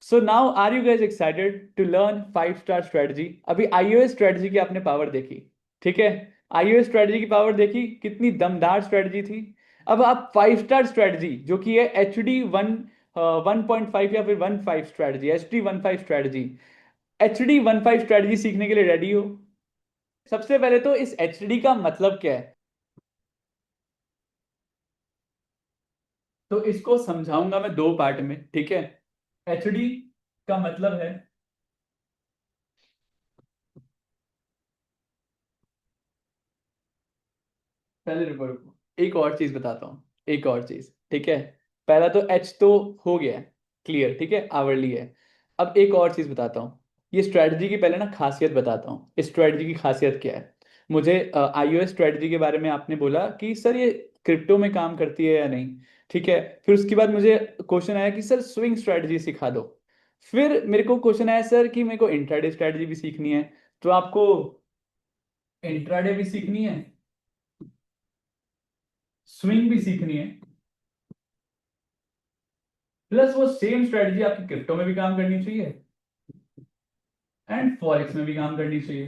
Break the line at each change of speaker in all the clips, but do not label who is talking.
So now are you guys excited to learn 5 star strategy? अभी iOS strategy की आपने power देखी, ठीक है? आईओएस स्ट्रेटजी की पावर देखी, कितनी दमदार स्ट्रेटजी थी। अब आप 5 स्टार स्ट्रेटजी जो कि है HD 1.5 या फिर 15 strategy, HD 15 strategy, HD 15 strategy सीखने के लिए रेडी हो? सबसे पहले तो इस एचडी का मतलब क्या है, तो इसको समझाऊंगा मैं 2 पार्ट में, ठीक है? एचडी का मतलब है, पहले रुको रुको, एक और चीज बताता हूँ, एक और चीज, ठीक है? पहला तो एच तो हो गया, क्लियर, ठीक है, आवरली है। अब एक और चीज बताता हूँ, ये स्ट्रेटजी की पहले ना खासियत बताता हूँ, इस स्ट्रेटजी की खासियत क्या है। मुझे आईओएस स्ट्रेटजी के बारे में आपने बोला कि सर ये क्रिप्टो में काम करती है या नहीं, ठीक है? फिर उसके बाद मुझे क्वेश्चन आया कि सर स्विंग स्ट्रेटजी सिखा दो। फिर मेरे को क्वेश्चन आया सर कि मेरे को इंट्राडे स्ट्रेटजी भी सीखनी है, तो आपको इंट्राडे भी सीखनी है, स्विंग भी सीखनी है, प्लस वो सेम स्ट्रेटजी आपकी क्रिप्टो में भी काम करनी चाहिए एंड फॉरेक्स में भी काम करनी चाहिए।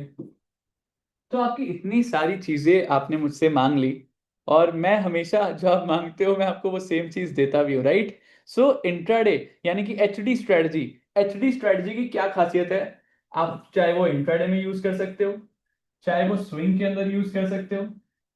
तो आपकी इतनी सारी चीजें आपने मुझसे मांग ली, और मैं हमेशा जो आप मांगते हो मैं आपको वो सेम चीज देता भी हूँ, राइट? सो इंट्राडे यानी कि एचडी स्ट्रेटजी, एचडी स्ट्रेटजी की क्या खासियत है? आप चाहे वो इंट्राडे में यूज कर सकते हो, चाहे वो स्विंग के अंदर यूज कर सकते हो,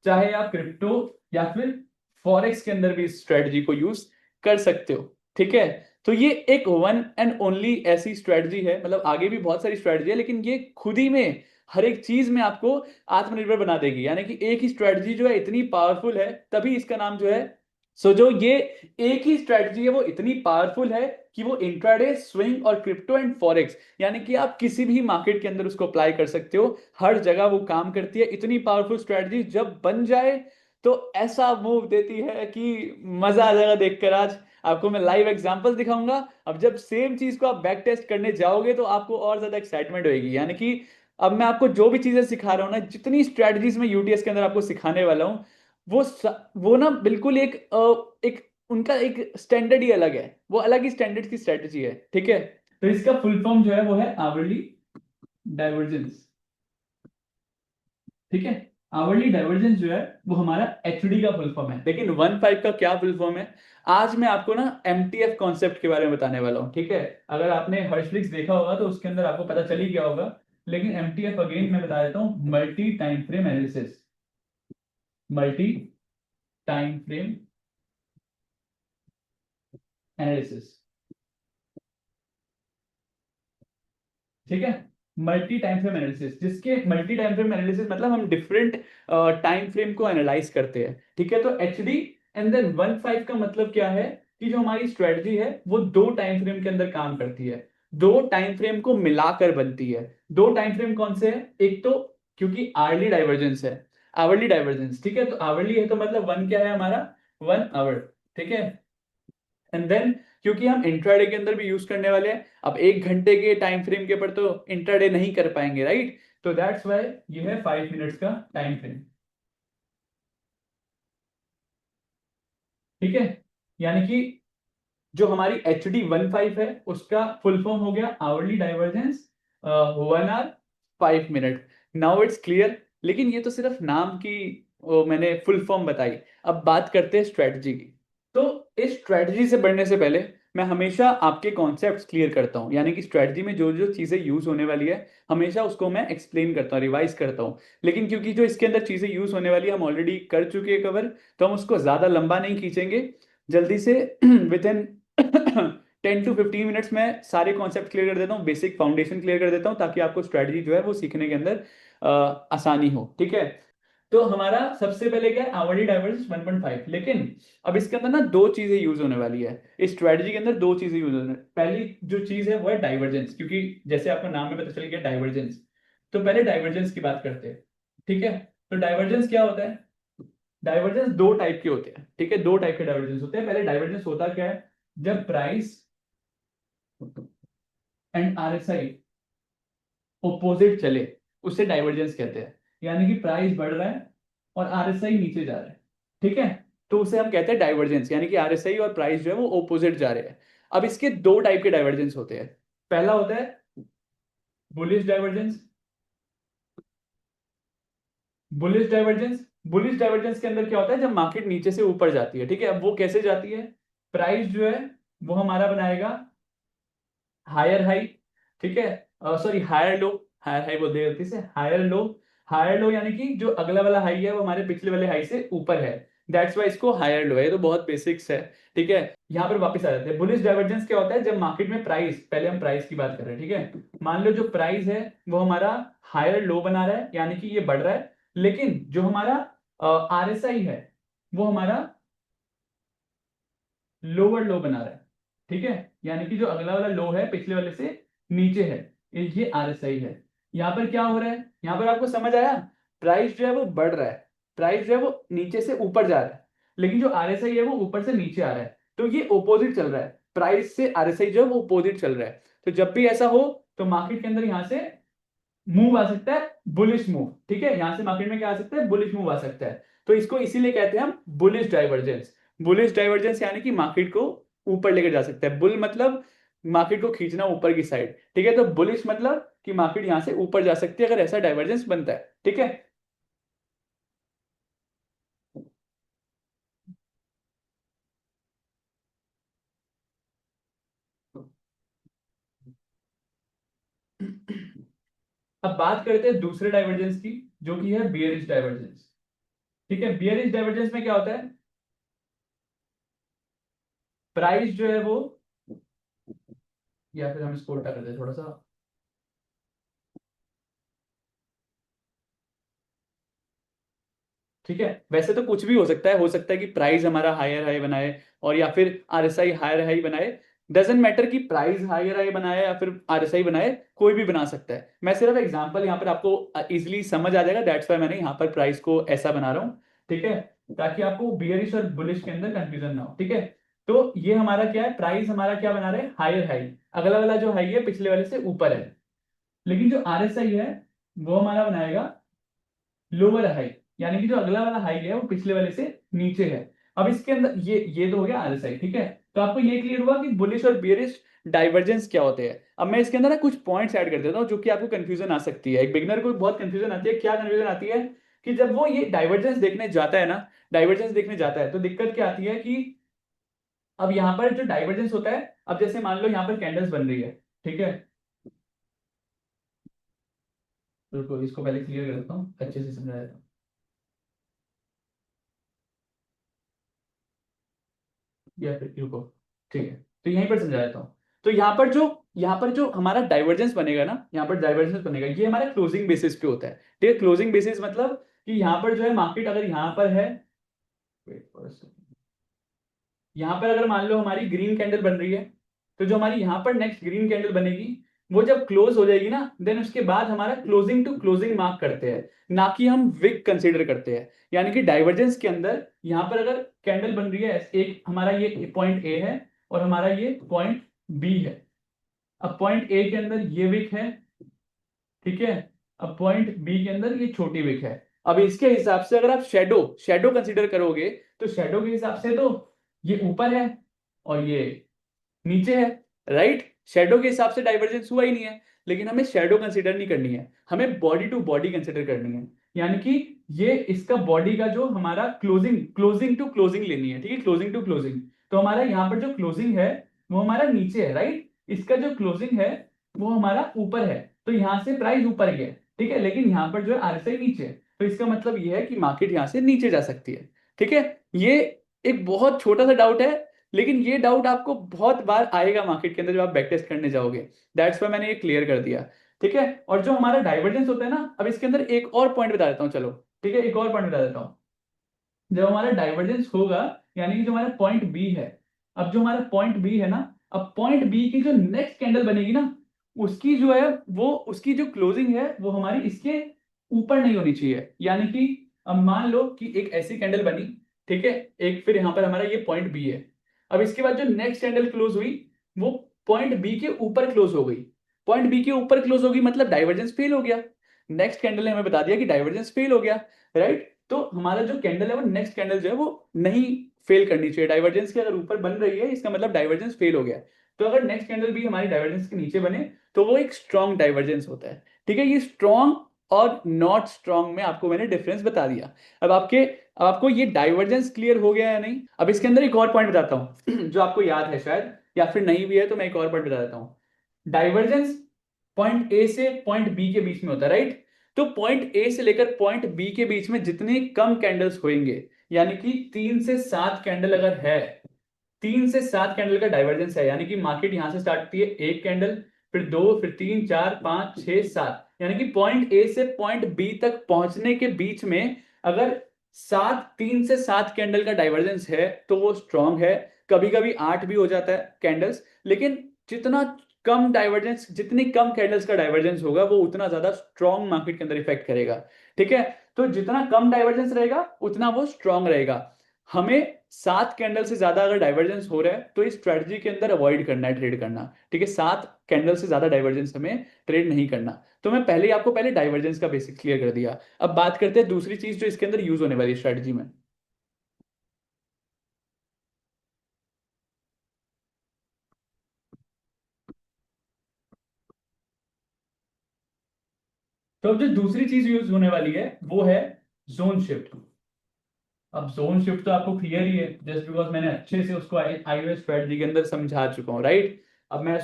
चाहे आप क्रिप्टो या फिर फॉरेक्स के अंदर भी इस स्ट्रेटजी को यूज कर सकते हो, ठीक है? तो ये एक वन एंड ओनली ऐसी स्ट्रेटजी है, मतलब आगे भी बहुत सारी स्ट्रेटजी है, लेकिन ये खुद ही में हर एक चीज में आपको आत्मनिर्भर बना देगी, यानी कि एक ही स्ट्रेटजी जो है इतनी पावरफुल है, तभी इसका नाम जो है, सो जो ये एक ही स्ट्रेटजी है वो इतनी पावरफुल है कि वो इंट्राडे, स्विंग और क्रिप्टो एंड फॉरेक्स, यानी कि आप किसी भी मार्केट के अंदर उसको अप्लाई कर सकते हो, हर जगह वो काम करती है। इतनी पावरफुल स्ट्रेटजी जब बन जाए तो ऐसा मूव देती है कि मजा आ जाएगा देखकर। आज आपको मैं लाइव एग्जांपल दिखाऊंगा, अब जब सेम चीज को आप बैक टेस्ट करने जाओगे तो आपको और ज्यादा एक्साइटमेंट होगी, यानी कि अब मैं आपको जो भी चीजें सिखा रहा हूं ना, जितनी स्ट्रेटजीज में यूटीएस के अंदर आपको सिखाने वाला हूं, वो ना बिल्कुल एक उनका एक स्टैंडर्ड ही अलग है, वो अलग ही स्टैंडर्ड की स्ट्रेटजी है, ठीक है? तो इसका फुल फॉर्म जो है वो है आवरली डाइवर्जेंस, ठीक है? आवरली डाइवर्जेंस जो है वो हमारा एचडी का फुल फॉर्म है, लेकिन 15 का क्या फुल फॉर्म है? आज मैं आपको ना एमटीएफ कॉन्सेप्ट के बारे में बताने वाला हूँ, ठीक है? अगर आपने हर्शफ्लिक्स देखा होगा तो उसके अंदर आपको पता चल ही गया होगा, लेकिन एमटीएफ अगेन मैं बता देता हूँ, multi time frame analysis, multi time frame analysis, ठीक है? मल्टी टाइम फ्रेम एनालिसिस, जिसके मल्टी टाइम फ्रेम एनालिसिस मतलब हम डिफरेंट टाइम फ्रेम को एनालाइज करते हैं, ठीक है? तो एचडी एंड देन 15 का मतलब क्या है कि जो हमारी स्ट्रेटजी है वो 2 टाइम फ्रेम के अंदर काम करती है, 2 टाइम फ्रेम को मिलाकर बनती है। 2 टाइम फ्रेम कौन से है? एक तो, क्योंकि आवर्ली डाइवर्जेंस है, आवरली डाइवर्जेंस, ठीक है? तो आवरली है तो मतलब वन क्या है हमारा? 1 आवर, ठीक है? एंड देन क्योंकि हम इंट्राडे के अंदर भी यूज करने वाले हैं, अब 1 घंटे के टाइम फ्रेम के ऊपर तो इंट्राडे नहीं कर पाएंगे, राइट? तो दैट्स वाई ये है 5 मिनट्स का टाइम फ्रेम, ठीक है? यानी कि जो हमारी HD 15 है उसका फुल फॉर्म हो गया hourly divergence, 1 hour 5 minute. Now it's clear, लेकिन ये तो सिर्फ नाम की मैंने फुल फॉर्म बताई। अब बात करते हैं स्ट्रेटजी की। तो इस स्ट्रेटजी से बढ़ने से पहले मैं हमेशा आपके कॉन्सेप्ट्स क्लियर करता हूं, यानी कि स्ट्रेटजी में जो जो चीजें यूज होने वाली है हमेशा उसको मैं एक्सप्लेन करता हूँ, रिवाइज करता हूँ। लेकिन क्योंकि जो इसके अंदर चीजें यूज होने वाली है हम ऑलरेडी कर चुके हैं कवर, तो हम उसको ज्यादा लंबा नहीं खींचेंगे, जल्दी से विद इन 10 to 15 मिनट्स में सारे कॉन्सेप्ट क्लियर कर देता हूँ, बेसिक फाउंडेशन क्लियर कर देता हूँ, ताकि आपको स्ट्रेटजी जो है वो सीखने के अंदर आसानी हो, ठीक है? तो हमारा सबसे पहले क्या है? आवरली डाइवर्जेंस 1.5, लेकिन अब इसके अंदर ना 2 चीजें यूज होने वाली है, इस स्ट्रेटजी के अंदर 2 चीजें यूज होने, पहली जो चीज है वो है डाइवर्जेंस, क्योंकि जैसे आपको नाम में पता चल गया डाइवर्जेंस। तो पहले डाइवर्जेंस की बात करते हैं, ठीक है? तो डाइवर्जेंस क्या होता है? डाइवर्जेंस 2 टाइप के होते हैं, ठीक है? 2 टाइप के डाइवर्जेंस होते हैं। पहले डाइवर्जेंस होता क्या है? जब प्राइस एंड आरएसआई ओपोजिट चले, उसे डाइवर्जेंस कहते हैं, यानी कि प्राइस बढ़ रहा है और आरएसआई नीचे जा रहा है, ठीक है? तो उसे हम कहते हैं डाइवर्जेंस, यानी कि आरएसआई और प्राइस जो है वो ओपोजिट जा रहे हैं। अब इसके दो टाइप के डाइवर्जेंस होते हैं। पहला होता है bullish divergence. Bullish divergence, bullish divergence के अंदर क्या होता है, जब मार्केट नीचे से ऊपर जाती है, ठीक है, अब वो कैसे जाती है, प्राइस जो है वो हमारा बनाएगा हायर हाई, ठीक है, sorry higher low, higher high बोल दिया गलती से, हायर लो। हायर लो यानी कि जो अगला वाला हाई है वो हमारे पिछले वाले हाई से ऊपर है, दैट्स वाई इसको हायर लो है। ये तो बहुत बेसिक्स है, ठीक है। यहाँ पर वापस आ जाते हैं, बुलिश डाइवर्जेंस क्या होता है, जब मार्केट में प्राइस, पहले हम प्राइस की बात कर रहे हैं, ठीक है, मान लो जो प्राइस है वो हमारा हायर लो बना रहा है, यानी कि ये बढ़ रहा है, लेकिन जो हमारा आरएसआई है वो हमारा लोअर लो बना रहा है, ठीक है, यानी कि जो अगला वाला लो है पिछले वाले से नीचे है, ये आरएसआई है। यहां पर क्या हो रहा है, यहां पर आपको समझ आया, प्राइस जो है वो बढ़ रहा है, प्राइस जो है वो नीचे से ऊपर जा रहा है, लेकिन जो आरएसआई है वो ऊपर से नीचे आ रहा है, तो ये ओपोजिट चल रहा है, प्राइस से आरएसआई जो है वो ओपोजिट चल रहा है। तो जब भी ऐसा हो तो मार्केट के अंदर यहां से मूव आ सकता है, बुलिश मूव, ठीक है, यहां से मार्केट में क्या आ सकता है, बुलिश मूव आ सकता है। तो इसको इसीलिए कहते हैं हम बुलिश डाइवर्जेंस। बुलिश डाइवर्जेंस यानी कि मार्केट को ऊपर लेकर जा सकता है, बुल मतलब मार्केट को खींचना ऊपर की साइड, ठीक है, तो बुलिश मतलब कि मार्केट यहां से ऊपर जा सकती है अगर ऐसा डाइवर्जेंस बनता है, ठीक है। अब बात करते हैं दूसरे डाइवर्जेंस की, जो कि है बियरिश डाइवर्जेंस, ठीक है। बियरिश डाइवर्जेंस में क्या होता है, प्राइस जो है वो, या फिर हम इसको उल्टा करते हैं थोड़ा सा, ठीक है, वैसे तो कुछ भी हो सकता है कि प्राइस हमारा हायर हाई बनाए और या फिर आरएसआई हायर हाई बनाए, डजेंट मैटर कि प्राइस हायर हाई बनाए या फिर आरएसआई बनाए, कोई भी बना सकता है। मैं सिर्फ एग्जांपल यहाँ पर आपको इजीली समझ आ जाएगा, दैट्स वाई मैंने यहाँ पर प्राइस को ऐसा बना रहा हूँ, ठीक है, ताकि आपको बियरिश और बुलिश के अंदर कंफ्यूजन ना हो, ठीक है। तो ये हमारा क्या है, प्राइस हमारा क्या बना रहे हैं, हायर हाई, अगला वाला जो हाई है पिछले वाले से ऊपर है, लेकिन जो आरएसआई है वो हमारा बनाएगा लोअर हाई, यानी कि जो अगला वाला हाई है वो पिछले वाले से नीचे है। अब इसके अंदर ये तो हो गया आरएसआई, ठीक है, तो आपको ये क्लियर हुआ कि बुलिश और बियरिश डाइवर्जेंस क्या होते हैं। अब मैं इसके अंदर ना कुछ पॉइंट्स ऐड कर देता हूँ जो कि आपको कंफ्यूजन आ सकती है, एक बिगनर को बहुत कंफ्यूजन आती है, क्या कंफ्यूजन आती है कि जब वो ये डाइवर्जेंस देखने जाता है ना, डाइवर्जेंस देखने जाता है तो दिक्कत क्या आती है कि अब यहाँ पर जो डाइवर्जेंस होता है, अब जैसे मान लो यहाँ पर कैंडल्स बन रही है, ठीक है, रुको इसको पहले क्लियर कर देता हूँ, अच्छे से समझा देता हूँ, या फिर रुको, ठीक है, तो यहीं पर समझा देता हूँ। तो यहाँ पर जो हमारा डाइवर्जेंस बनेगा ना, यहाँ पर डाइवर्जेंस बनेगा, ये हमारा क्लोजिंग बेसिस पे होता है, ठीक है, क्लोजिंग बेसिस मतलब कि यहाँ पर जो है मार्केट अगर यहाँ पर है, wait for a second, यहाँ पर अगर मान लो हमारी ग्रीन कैंडल बन रही है, तो जो हमारी यहाँ पर नेक्स्ट ग्रीन कैंडल बनेगी वो जब क्लोज हो जाएगी ना, देन उसके बाद हमारा क्लोजिंग टू क्लोजिंग मार्क करते हैं, ना कि हम विक कंसीडर करते हैं। यानी कि डाइवर्जेंस के अंदर यहाँ पर अगर कैंडल बन रही है, एक हमारा ये पॉइंट ए है और हमारा ये पॉइंट बी है, अब पॉइंट ए के अंदर ये विक है, ठीक है, अब पॉइंट बी के अंदर ये छोटी विक है। अब इसके हिसाब से अगर आप शेडो शेडो कंसीडर करोगे, तो शेडो के हिसाब से तो ये ऊपर है और ये नीचे है, राइट, शैडो के हिसाब से डाइवर्जेंस हुआ ही नहीं है, लेकिन हमें शैडो कंसीडर नहीं करनी है, हमें बॉडी टू बॉडी कंसीडर करनी है, यानी कि ये इसका बॉडी का जो हमारा क्लोजिंग क्लोजिंग टू क्लोजिंग लेनी है, ठीक है, क्लोजिंग टू क्लोजिंग। तो हमारा यहाँ पर जो क्लोजिंग है वो हमारा नीचे है, राइट, इसका जो क्लोजिंग है वो हमारा ऊपर है, तो यहाँ से प्राइस ऊपर गया, ठीक है, लेकिन यहाँ पर जो है आरएसआई नीचे है, तो इसका मतलब ये है कि मार्केट यहाँ से नीचे जा सकती है, ठीक है। ये एक बहुत छोटा सा डाउट है, लेकिन ये डाउट आपको बहुत बार आएगा मार्केट के अंदर जब आप बैक टेस्ट करने जाओगे, दैट्स वाई मैंने ये क्लियर कर दिया, ठीक है। और जो हमारा डाइवर्जेंस होता है ना, अब इसके अंदर एक और पॉइंट बता देता हूँ, चलो, ठीक है, एक और पॉइंट बता देता हूँ। जब हमारा डाइवर्जेंस होगा, यानी कि जो हमारा पॉइंट बी है, अब जो हमारा पॉइंट बी है ना, अब पॉइंट बी की जो नेक्स्ट कैंडल बनेगी ना, उसकी जो है वो उसकी जो क्लोजिंग है वो हमारी इसके ऊपर नहीं होनी चाहिए, यानी कि अब मान लो कि एक ऐसी कैंडल बनी, ठीक है, एक, फिर यहाँ पर हमारा ये पॉइंट बी है, अब इसके बाद जो नेक्स्ट कैंडल क्लोज हुई वो पॉइंट बी के ऊपर क्लोज हो गई, पॉइंट बी के ऊपर क्लोज होगी मतलब डाइवर्जेंस फेल हो गया, नेक्स्ट कैंडल ने हमें बता दिया कि डाइवर्जेंस फेल हो गया, राइट। तो हमारा जो कैंडल है वो नेक्स्ट कैंडल जो है वो नहीं फेल करनी चाहिए। डाइवर्जेंस की अगर ऊपर बन रही है इसका मतलब डाइवर्जेंस फेल हो गया है। तो अगर नेक्स्ट कैंडल भी हमारी डाइवर्जेंस के नीचे बने तो वो एक स्ट्रॉन्ग डाइवर्जेंस होता है। ठीक है, ये स्ट्रॉन्ग और नॉट स्ट्रॉन्ग में आपको मैंने डिफरेंस बता दिया। अब आपको ये डाइवर्जेंस क्लियर हो गया या नहीं? अब इसके अंदर एक और पॉइंट बताता हूं जो आपको याद है शायद, या फिर नहीं भी है तो मैं एक और पॉइंट बता देता हूं। डाइवर्जेंस पॉइंट ए से पॉइंट बी के बीच में होता है, राइट? तो पॉइंट ए से लेकर पॉइंट बी के बीच में जितने कम कैंडल्स होंगे, यानी कि 3 से 7 कैंडल अगर है, 3 से 7 कैंडल का डाइवर्जेंस है, यानी कि मार्केट यहां से स्टार्ट होती है एक कैंडल, फिर दो, फिर तीन, चार, पांच, छह, सात, यानी कि पॉइंट ए से पॉइंट बी तक पहुंचने के बीच में अगर 3 से 7 कैंडल का डाइवर्जेंस है तो वो स्ट्रांग है। कभी कभी 8 भी हो जाता है कैंडल्स, लेकिन जितना कम डाइवर्जेंस, जितनी कम कैंडल्स का डाइवर्जेंस होगा वो उतना ज्यादा स्ट्रांग मार्केट के अंदर इफेक्ट करेगा। ठीक है, तो जितना कम डाइवर्जेंस रहेगा उतना वो स्ट्रांग रहेगा। हमें 7 कैंडल से ज्यादा अगर डाइवर्जेंस हो रहा है तो इस स्ट्रेटजी के अंदर अवॉइड करना है ट्रेड करना। ठीक है, 7 कैंडल से ज्यादा डाइवर्जेंस हमें ट्रेड नहीं करना। तो मैं पहले ही आपको पहले डाइवर्जेंस का बेसिक क्लियर कर दिया। अब बात करते हैं दूसरी चीज जो इसके अंदर यूज होने वाली स्ट्रेटजी में। तो अब जो दूसरी चीज यूज होने वाली है वो है जोन शिफ्ट। अब जोन शिफ्ट तो आपको क्लियर ही है, जस्ट बिकॉज मैंने अच्छे से उसको आईओएस स्ट्रेटजी के अंदर समझा चुका हूँ, राइट? अब मैं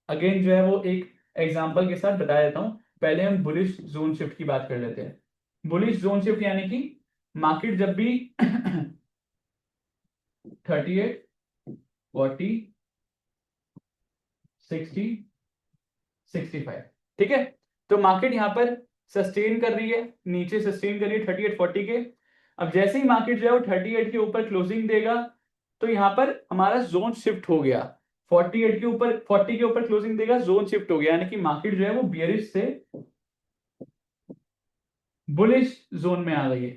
अगेन जो है वो एक एग्जांपल के साथ बता देता हूँ। पहले हम बुलिश जोन शिफ्ट की बात कर लेते हैं। बुलिश जोन शिफ्ट यानी कि मार्केट जब भी 38, 40, 60, 65, ठीक है, तो मार्केट यहां पर सस्टेन कर रही है, नीचे सस्टेन कर रही है 38, 40 के। अब जैसे ही मार्केट जो है वो 38 के ऊपर क्लोजिंग देगा तो यहां पर हमारा जोन शिफ्ट हो गया। 48 के ऊपर, 40 के ऊपर क्लोजिंग देगा, जोन शिफ्ट हो गया, यानी कि मार्केट जो है वो बियरिश से बुलिश जोन में आ गई है।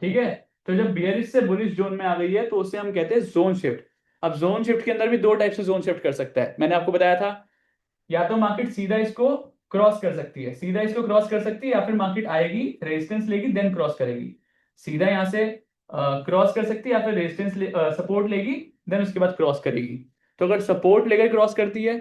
ठीक है, तो जब बियरिश से बुलिश जोन में आ गई है तो उसे हम कहते हैं जोन शिफ्ट। अब जोन शिफ्ट के अंदर भी दो टाइप से जोन शिफ्ट कर सकता है, मैंने आपको बताया था। या तो मार्केट सीधा इसको क्रॉस कर सकती है, सीधा इसको क्रॉस कर सकती है, या फिर मार्केट आएगी, रेजिस्टेंस लेगी, देन क्रॉस करेगी। सीधा यहां से क्रॉस कर सकती है, या फिर रेजिस्टेंस सपोर्ट लेगी, देन उसके बाद क्रॉस करेगी। तो अगर सपोर्ट लेकर क्रॉस करती है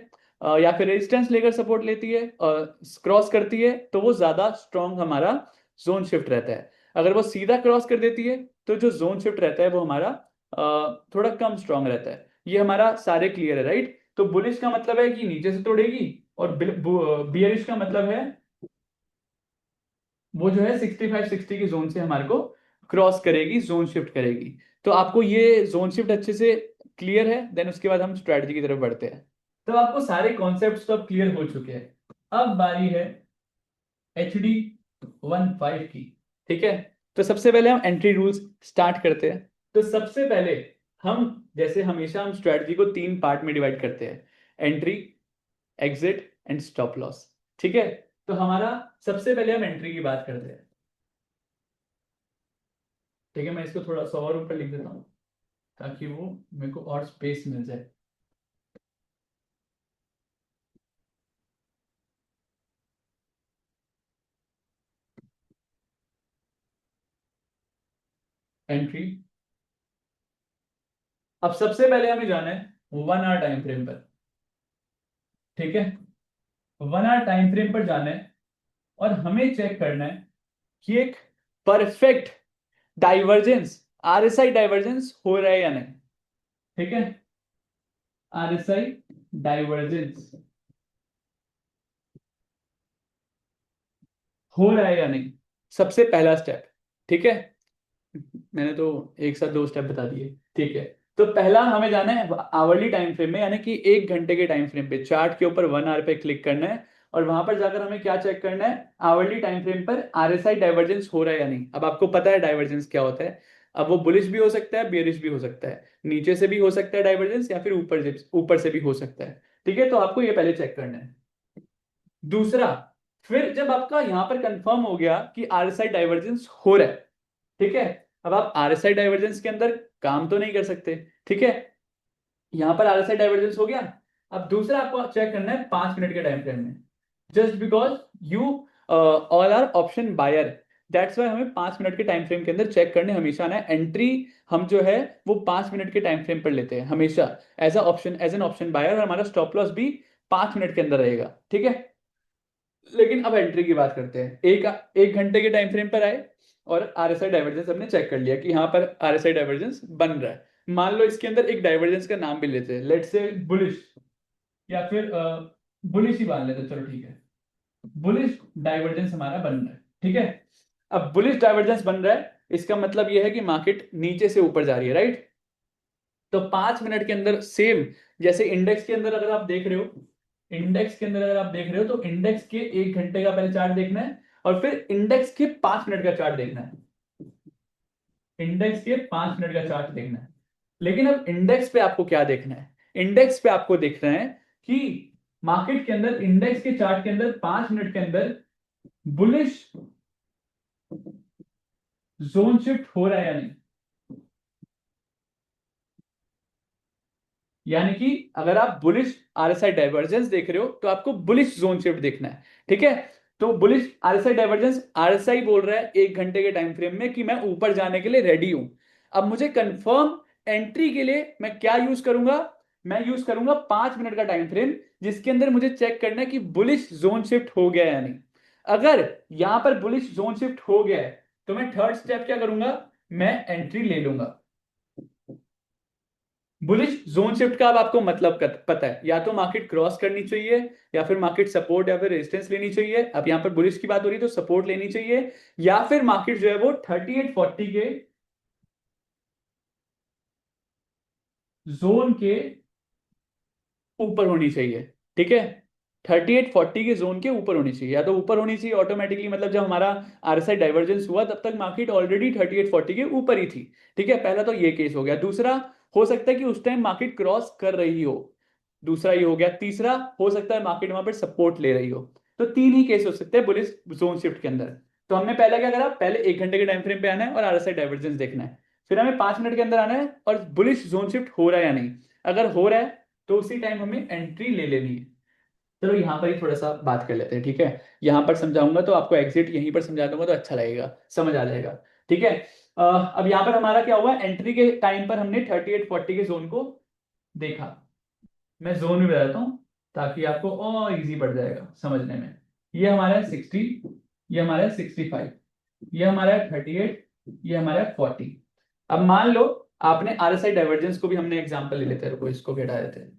या फिर रेजिस्टेंस लेकर सपोर्ट लेती है, क्रॉस करती है, तो वो ज्यादा स्ट्रॉन्ग हमारा जोन शिफ्ट रहता है। अगर वो सीधा क्रॉस कर देती है तो जो जोन शिफ्ट रहता है वो हमारा थोड़ा कम स्ट्रॉन्ग रहता है। ये हमारा सारे क्लियर है, राइट? तो बुलिश का मतलब है कि नीचे से तोड़ेगी, और बियरिश का मतलब है वो जो है 65, 60 की जोन से हमारे को क्रॉस करेगी, जोन शिफ्ट करेगी। तो आपको ये जोन शिफ्ट अच्छे से क्लियर है, देन उसके बाद हम स्ट्रेटजी की तरफ बढ़ते हैं। तो आपको सारे कॉन्सेप्ट्स तो अब क्लियर हो चुके हैं। अब बारी है HD 15 की। ठीक है, तो सबसे पहले हम एंट्री रूल्स स्टार्ट करते हैं। तो सबसे पहले हम, जैसे हमेशा हम स्ट्रेटजी को 3 पार्ट में डिवाइड करते हैं, entry, exit and stop loss. ठीक है, तो हमारा सबसे पहले हम एंट्री की बात करते हैं। ठीक है, मैं इसको थोड़ा सा और ऊपर लिख देता हूँ ताकि वो मेरे को और स्पेस मिल जाए। एंट्री। अब सबसे पहले हमें जाना है 1 आवर टाइम फ्रेम पर। ठीक है, 1 आवर टाइम फ्रेम पर जाना है और हमें चेक करना है कि एक परफेक्ट डाइवर्जेंस, आरएसआई डाइवर्जेंस हो रहा है या नहीं। ठीक है, आरएसआई डाइवर्जेंस हो रहा है या नहीं, सबसे पहला स्टेप। ठीक है, मैंने तो एक साथ 2 स्टेप बता दिए। ठीक है, तो पहला हमें जाना है आवरली टाइम फ्रेम में, यानी कि 1 घंटे के टाइम फ्रेम पे, चार्ट के ऊपर 1 आवर पे क्लिक करना है, और वहां पर जाकर हमें क्या चेक करना है, आवरली टाइम फ्रेम पर आरएसआई डाइवर्जेंस हो रहा है या नहीं। अब आपको पता है डाइवर्जेंस क्या होता है। अब वो बुलिश भी हो सकता है, बेरिश भी हो सकता है, नीचे से भी हो सकता है डाइवर्जेंस, या फिर ऊपर से भी हो सकता है। ठीक है, तो आपको ये पहले चेक करना है। दूसरा, फिर जब आपका यहां पर कंफर्म हो गया कि आरएसआई डाइवर्जेंस हो रहा है, ठीक है, अब आप आरएसआई डाइवर्जेंस के अंदर काम तो नहीं कर सकते। ठीक है, यहां पर आरएसआई डाइवर्जेंस हो गया। अब दूसरा आपको चेक करना है 5 मिनट के टाइम फ्रेम में, just because you all are option buyer. That's why हमें 5 मिनट के टाइम फ्रेम के अंदर चेक करने हमेशा आना है। एंट्री हम जो है वो 5 मिनट के टाइम फ्रेम पर लेते हैं हमेशा, एज एन ऑप्शन बायर, और हमारा स्टॉप लॉस भी 5 मिनट के अंदर रहेगा, ठीक है। लेकिन अब एंट्री की बात करते हैं। एक एक घंटे के टाइम फ्रेम पर आए और आरएसआई डाइवर्जेंस हमने चेक कर लिया कि यहाँ पर आरएसआई डाइवर्जेंस बन रहा है। मान लो इसके अंदर एक डाइवर्जेंस का नाम भी लेते हैं, लेट्स से बुलिश, या फिर बुलिश ही मान लेते हैं, चलो ठीक है। बुलिश डाइवर्जेंस हमारा बन रहा है, ठीक है। अब बुलिश डाइवर्जेंस बन रहा है, इसका मतलब यह है कि मार्केट नीचे से ऊपर जा रही है, राइट। तो 5 मिनट के अंदर सेम, जैसे इंडेक्स के अंदर अगर आप देख रहे हो, इंडेक्स के अंदर अगर आप देख रहे हो तो इंडेक्स के 1 घंटे का पहले चार्ट देखना है और फिर इंडेक्स के 5 मिनट का चार्ट देखना है। इंडेक्स के 5 मिनट का चार्ट देखना है। लेकिन अब इंडेक्स पे आपको क्या देखना है, इंडेक्स पे आपको देखना है कि मार्केट के अंदर इंडेक्स के चार्ट के अंदर 5 मिनट के अंदर बुलिश जोन शिफ्ट हो रहा है या नहीं। यानी कि अगर आप बुलिश आरएसआई डाइवर्जेंस देख रहे हो तो आपको बुलिश जोन शिफ्ट देखना है, ठीक है। तो बुलिश आरएसआई डाइवर्जेंस, आरएसआई बोल रहा है 1 घंटे के टाइम फ्रेम में कि मैं ऊपर जाने के लिए रेडी हूं। अब मुझे कंफर्म एंट्री के लिए मैं क्या यूज करूंगा, मैं यूज करूंगा 5 मिनट का टाइम फ्रेम, जिसके अंदर मुझे चेक करना है कि बुलिश जोन शिफ्ट हो गया है या नहीं। अगर यहां पर बुलिश जोन शिफ्ट हो गया है तो मैं थर्ड स्टेप क्या करूंगा, मैं एंट्री ले लूंगा। बुलिश जोन शिफ्ट का अब आपको मतलब पता है, या तो मार्केट क्रॉस करनी चाहिए, या फिर मार्केट सपोर्ट या फिर रेजिस्टेंस लेनी चाहिए। अब यहां पर बुलिश की बात हो रही है तो सपोर्ट लेनी चाहिए, या फिर मार्केट जो है वो 3840 के जोन के ऊपर होनी चाहिए, ठीक है। 3840 के जोन के ऊपर होनी चाहिए, या तो ऊपर होनी चाहिए ऑटोमेटिकली, मतलब जब हमारा आरएसआई डाइवर्जेंस हुआ तब तक मार्केट ऑलरेडी 3840 के ऊपर ही थी, ठीक है। पहला तो ये केस हो गया। दूसरा, हो सकता है कि उस टाइम मार्केट क्रॉस कर रही हो, दूसरा ये हो गया। तीसरा, हो सकता है मार्केट वहां पर सपोर्ट ले रही हो। तो तीन ही केस हो सकते हैं बुलिश जोन शिफ्ट के अंदर। तो हमने पहला क्या करा, पहले 1 घंटे के टाइम फ्रेम पे आना है और आरएसआई डाइवर्जेंस देखना है। फिर हमें 5 मिनट के अंदर आना है और बुलिश जोन शिफ्ट हो रहा है या नहीं। अगर हो रहा है तो उसी टाइम हमें एंट्री ले लेनी है। चलो यहाँ पर ही थोड़ा सा बात कर लेते हैं, ठीक है। यहाँ पर समझाऊंगा तो आपको एग्जिट यहीं पर समझा दूंगा तो अच्छा लगेगा, समझ आ जाएगा, ठीक है। अब यहाँ पर हमारा क्या हुआ, एंट्री के टाइम पर हमने 3840 के जोन को देखा। मैं जोन भी बताता हूँ ताकि आपको और इजी पड़ जाएगा समझने में। ये हमारा है 60, ये हमारा है 65, ये हमारा है 38, ये हमारा है 40। अब मान लो आपने आरएसआई डाइवर्जेंस को भी हमने एग्जांपल ले लेते हैं, रुको इसको घटा देते हैं।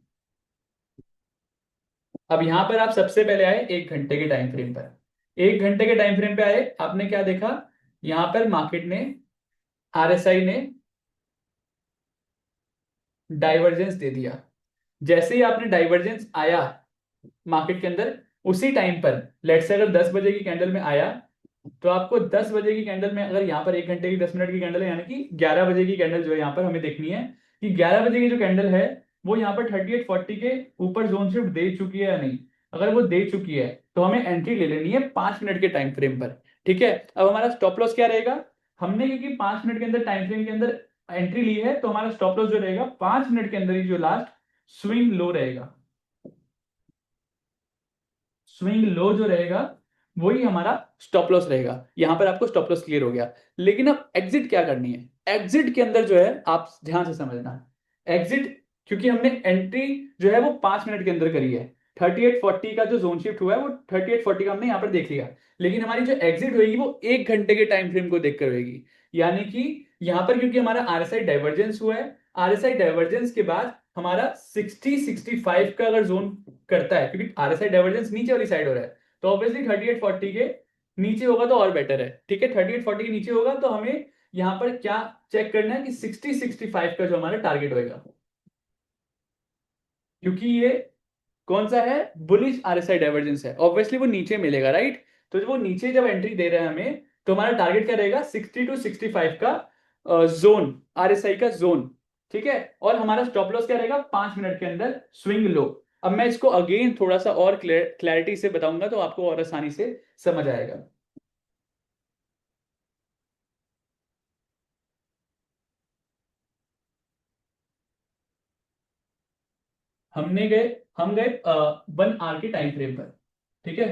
अब यहां पर आप सबसे पहले आए 1 घंटे के टाइम फ्रेम पर। 1 घंटे के टाइम फ्रेम पे आए, आपने क्या देखा, यहां पर मार्केट ने, आरएसआई ने डाइवर्जेंस दे दिया। जैसे ही आपने डाइवर्जेंस आया मार्केट के अंदर, उसी टाइम पर, लेट्स से अगर 10 बजे की कैंडल में आया, तो आपको 10 बजे की कैंडल में, अगर यहाँ पर 1 घंटे की 10 मिनट की कैंडल है, यानी कि 11 बजे की कैंडल जो है यहाँ पर हमें देखनी है कि 11 बजे की जो कैंडल है वो यहाँ पर 3840 के ऊपर जोन शिफ्ट दे चुकी है या नहीं। अगर वो दे चुकी है तो हमें एंट्री ले लेनी है 5 मिनट के टाइम फ्रेम पर, ठीक है। अब हमारा स्टॉप लॉस क्या रहेगा, हमने क्योंकि 5 मिनट के अंदर टाइम फ्रेम के अंदर एंट्री ली है, तो हमारा स्टॉप लॉस जो रहेगा 5 मिनट के अंदर ही जो लास्ट स्विंग लो रहेगा, स्विंग लो जो रहेगा वही हमारा स्टॉप लॉस रहेगा। यहां पर आपको स्टॉप लॉस क्लियर हो गया। लेकिन अब एग्जिट क्या करनी है, एग्जिट के अंदर जो है आप ध्यान से समझना, एग्जिट, क्योंकि हमने एंट्री जो है वो 5 मिनट के अंदर करी है, 3840 का जो जोन शिफ्ट हुआ है वो 3840 का हमने यहाँ पर देख लिया। लेकिन हमारी जो एग्जिट होगी वो 1 घंटे के टाइम फ्रेम को देखकर होगी। यानी कि यहाँ पर क्योंकि हमारा आरएसआई डाइवर्जेंस हुआ है, आरएसआई डाइवर्जेंस के बाद हमारा 60-65 का अगर जोन करता है, क्योंकि आरएसआई डाइवर्जेंस नीचे वाली साइड हो रहा है, तो ऑब्वियसली 3840 के नीचे होगा तो और बेटर है, ठीक है। 3840 के नीचे होगा तो हमें यहां पर क्या चेक करना है कि 60-65 का जो हमारा टारगेट होगा, क्योंकि ये कौन सा है, बुलिश आरएसआई डाइवर्जेंस है, ऑब्वियसली वो नीचे मिलेगा, राइट। तो वो नीचे जब एंट्री दे रहे हैं हमें, तो हमारा टारगेट क्या रहेगा, 60-65 का जोन, आरएसआई का जोन, ठीक है। और हमारा स्टॉप लॉस क्या रहेगा, 5 मिनट के अंदर स्विंग लो। अब मैं इसको अगेन थोड़ा सा और क्लैरिटी से बताऊंगा तो आपको और आसानी से समझ आएगा। हमने गए हम गए 1 आवर के टाइम फ्रेम पर, ठीक है।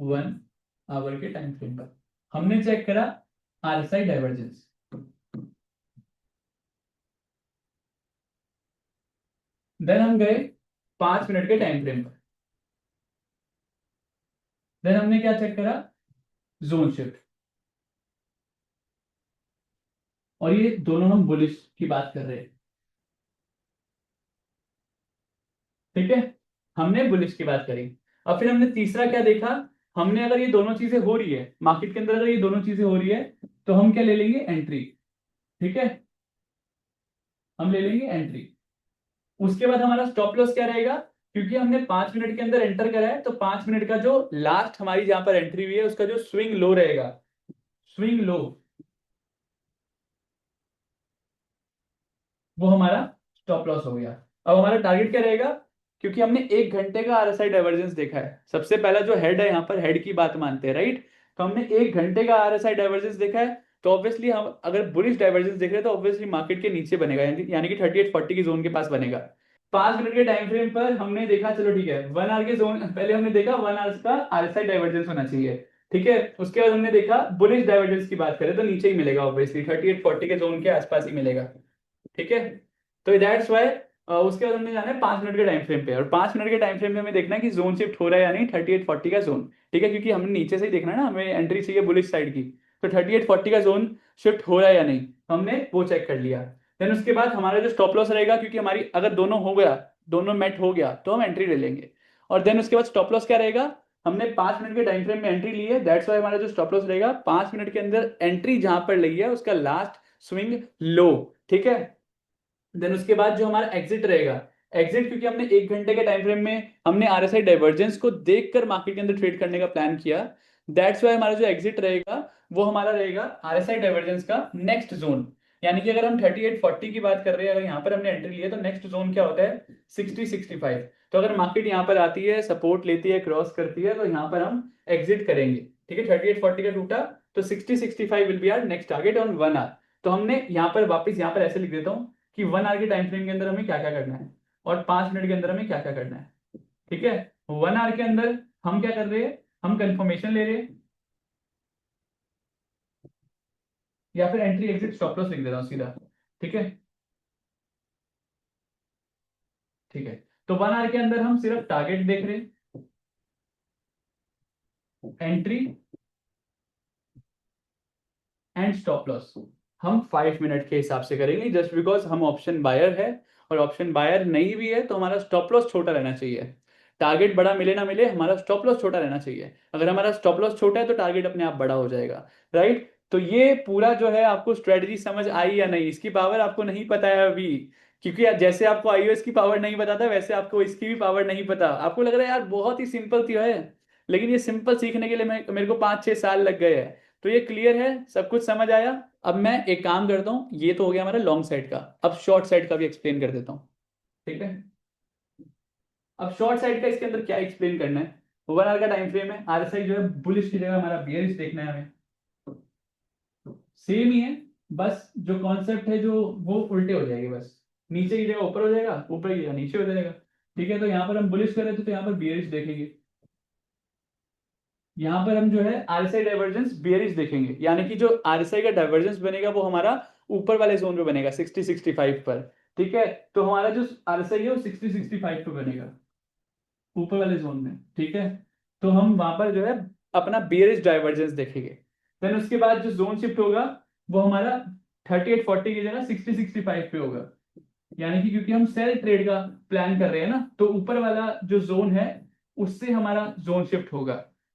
1 आवर के टाइम फ्रेम पर हमने चेक करा आरएसआई डाइवर्जेंस। देन हम गए 5 मिनट के टाइम फ्रेम पर। देन हमने क्या चेक करा, जोन शिफ्ट। और ये दोनों हम बुलिश की बात कर रहे हैं, ठीक है, हमने बुलिश की बात करी। अब फिर हमने तीसरा क्या देखा, हमने अगर ये दोनों चीजें हो रही है मार्केट के अंदर, अगर ये दोनों चीजें हो रही है तो हम क्या ले लेंगे, एंट्री। ठीक है, हम ले लेंगे एंट्री। उसके बाद हमारा स्टॉप लॉस क्या रहेगा, क्योंकि हमने 5 मिनट के अंदर एंटर करा है तो 5 मिनट का जो लास्ट हमारी जहां पर एंट्री हुई है उसका जो स्विंग लो रहेगा, स्विंग लो, वो हमारा स्टॉप लॉस हो गया। अब हमारा टारगेट क्या रहेगा, क्योंकि हमने 1 घंटे का आरएसआई डाइवर्जेंस देखा है, सबसे पहला जो हेड है यहाँ पर हेड की बात मानते हैं, राइट। तो हमने 1 घंटे का आरएसआई डाइवर्जेंस देखा है, तो ऑब्वियसली हम अगर बुलिश डाइवर्जेंस देख रहे हैं तो ऑब्वियसली मार्केट के नीचे बनेगा, यानी कि 3840 की जोन के पास बनेगा। 5 मिनट के टाइम फ्रेम पर हमने देखा, चलो ठीक है, 1 आवर के जोन, पहले हमने देखा 1 आवर का आरएसआई डाइवर्जेंस होना चाहिए, ठीक है। उसके बाद हमने देखा बुलिश डाइवर्जेंस की बात करें तो नीचे ही मिलेगा, ऑब्वियसली 3840 के जोन के आसपास ही मिलेगा, ठीक है। तो दैट्स वाई उसके बाद हमने जाना है 5 मिनट के टाइम फ्रेम पे, और 5 मिनट के टाइम फ्रेम में हमें देखना है कि जोन शिफ्ट हो रहा है या नहीं 3840 का जोन, ठीक है, क्योंकि हमने नीचे से ही देखना है ना, हमें एंट्री चाहिए बुलिश साइड की। तो 3840 का जोन शिफ्ट हो रहा है या नहीं, हमने वो चेक कर लिया। देन उसके बाद हमारा जो स्टॉप लॉस रहेगा, क्योंकि हमारी अगर दोनों हो गया, दोनों मेट हो गया तो हम एंट्री ले लेंगे। और देन उसके बाद स्टॉप लॉस क्या रहेगा, हमने 5 मिनट के टाइम फ्रेम में एंट्री ली है, दैट्स वाई हमारा जो स्टॉप लॉस रहेगा 5 मिनट के अंदर एंट्री जहां पर ली है उसका लास्ट स्विंग लो, ठीक है। देन उसके बाद जो हमारा एग्जिट रहेगा, एग्जिट क्योंकि हमने 1 घंटे के टाइम फ्रेम में हमने आरएसआई डाइवर्जेंस को देखकर मार्केट के अंदर ट्रेड करने का प्लान किया, दैट्स वाई हमारा जो एग्जिट रहेगा वो हमारा रहेगा आरएसआई डाइवर्जेंस का नेक्स्ट जोन। यानी कि अगर हम 3840 की बात कर रहे हैं, अगर यहाँ पर हमने एंट्री ली है तो नेक्स्ट जोन क्या होता है, 6065। तो अगर मार्केट यहाँ पर आती है, सपोर्ट लेती है, क्रॉस करती है, तो यहाँ पर हम एग्जिट करेंगे, ठीक है। 3840 का टूटा तो 6065 will be our next target on 1 hour. तो हमने यहाँ पर वापस यहाँ पर ऐसे लिख देता हूँ कि 1 आवर के टाइम फ्रेम के अंदर हमें क्या क्या करना है और 5 मिनट के अंदर हमें क्या क्या करना है, ठीक है। 1 आवर के अंदर हम क्या कर रहे हैं, हम कंफर्मेशन ले रहे हैं, या फिर एंट्री एग्जिट स्टॉप लॉस लिख देता हूं सीधा, ठीक है, ठीक है। तो 1 आवर के अंदर हम सिर्फ टारगेट देख रहे हैं, एंट्री एंड स्टॉप लॉस हम 5 मिनट के हिसाब से करेंगे, जस्ट बिकॉज हम ऑप्शन बायर है, और ऑप्शन बायर नहीं भी है तो हमारा स्टॉप लॉस छोटा रहना चाहिए। टारगेट बड़ा मिले ना मिले, हमारा स्टॉप लॉस छोटा रहना चाहिए। अगर हमारा स्टॉप लॉस छोटा है तो टारगेट अपने आप बड़ा हो जाएगा, राइट। तो ये पूरा जो है आपको स्ट्रेटजी समझ आई या नहीं, इसकी पावर आपको नहीं पता है अभी, क्योंकि जैसे आपको आईओएस की पावर नहीं पता था वैसे आपको इसकी भी पावर नहीं पता। आपको लग रहा है यार बहुत ही सिंपल थी है, लेकिन ये सिंपल सीखने के लिए मेरे को 5-6 साल लग गए हैं। तो ये क्लियर है, सब कुछ समझ आया। अब मैं एक काम करता हूँ, ये तो हो गया हमारा लॉन्ग साइड का, अब शॉर्ट साइड का भी एक्सप्लेन कर देता हूँ, ठीक है। अब शॉर्ट साइड का इसके अंदर क्या एक्सप्लेन करना है, 1 आवर का टाइम फ्रेम है, आरएसआई जो है बुलिश की जगह हमारा बियरिश देखना है हमें, सेम ही है, बस जो कॉन्सेप्ट है जो वो उल्टे हो जाएंगे, बस नीचे की जगह ऊपर हो जाएगा, ऊपर की जगह नीचे हो जाएगा, ठीक है। तो यहाँ पर हम बुलिश कर रहे थे तो यहाँ पर बियरिश देखेंगे, यहाँ पर हम जो है आरएसआई डाइवर्जेंस बियरिश देखेंगे, यानी कि जो आरएसआई का डाइवर्जेंस बनेगा वो हमारा ऊपर वाले जोन पे बनेगा 60-65 पर, ठीक है। तो हमारा जो आरएसआई है वो 60-65 पे बनेगा ऊपर वाले जोन में, ठीक है। तो हम वहां पर जो है अपना बियरिश डाइवर्जेंस देखेंगे। देन उसके बाद जो जोन शिफ्ट होगा वो हमारा 3840 की जगह 60-65 पे होगा, यानी कि क्योंकि हम सेल ट्रेड का प्लान कर रहे हैं ना, तो ऊपर वाला जो जोन है उससे हमारा जोन शिफ्ट होगा,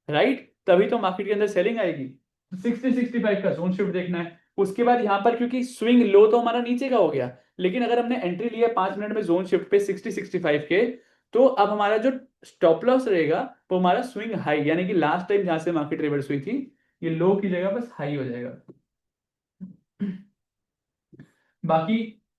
राइट। तभी तो मार्केट के अंदर सेलिंग आएगी। 60-65 का जोन शिफ्ट देखना है। उसके बाद यहाँ पर क्योंकि स्विंग लो तो हमारा नीचे का हो गया, लेकिन अगर हमने एंट्री लिया 5 मिनट में जोन शिफ्ट पे 60-65 के, तो अब हमारा जो स्टॉप लॉस रहेगा वो हमारा स्विंग हाई, यानी कि लास्ट टाइम जहां से मार्केट रिवर्स हुई थी ये लो की जगह बस हाई हो जाएगा। बाकी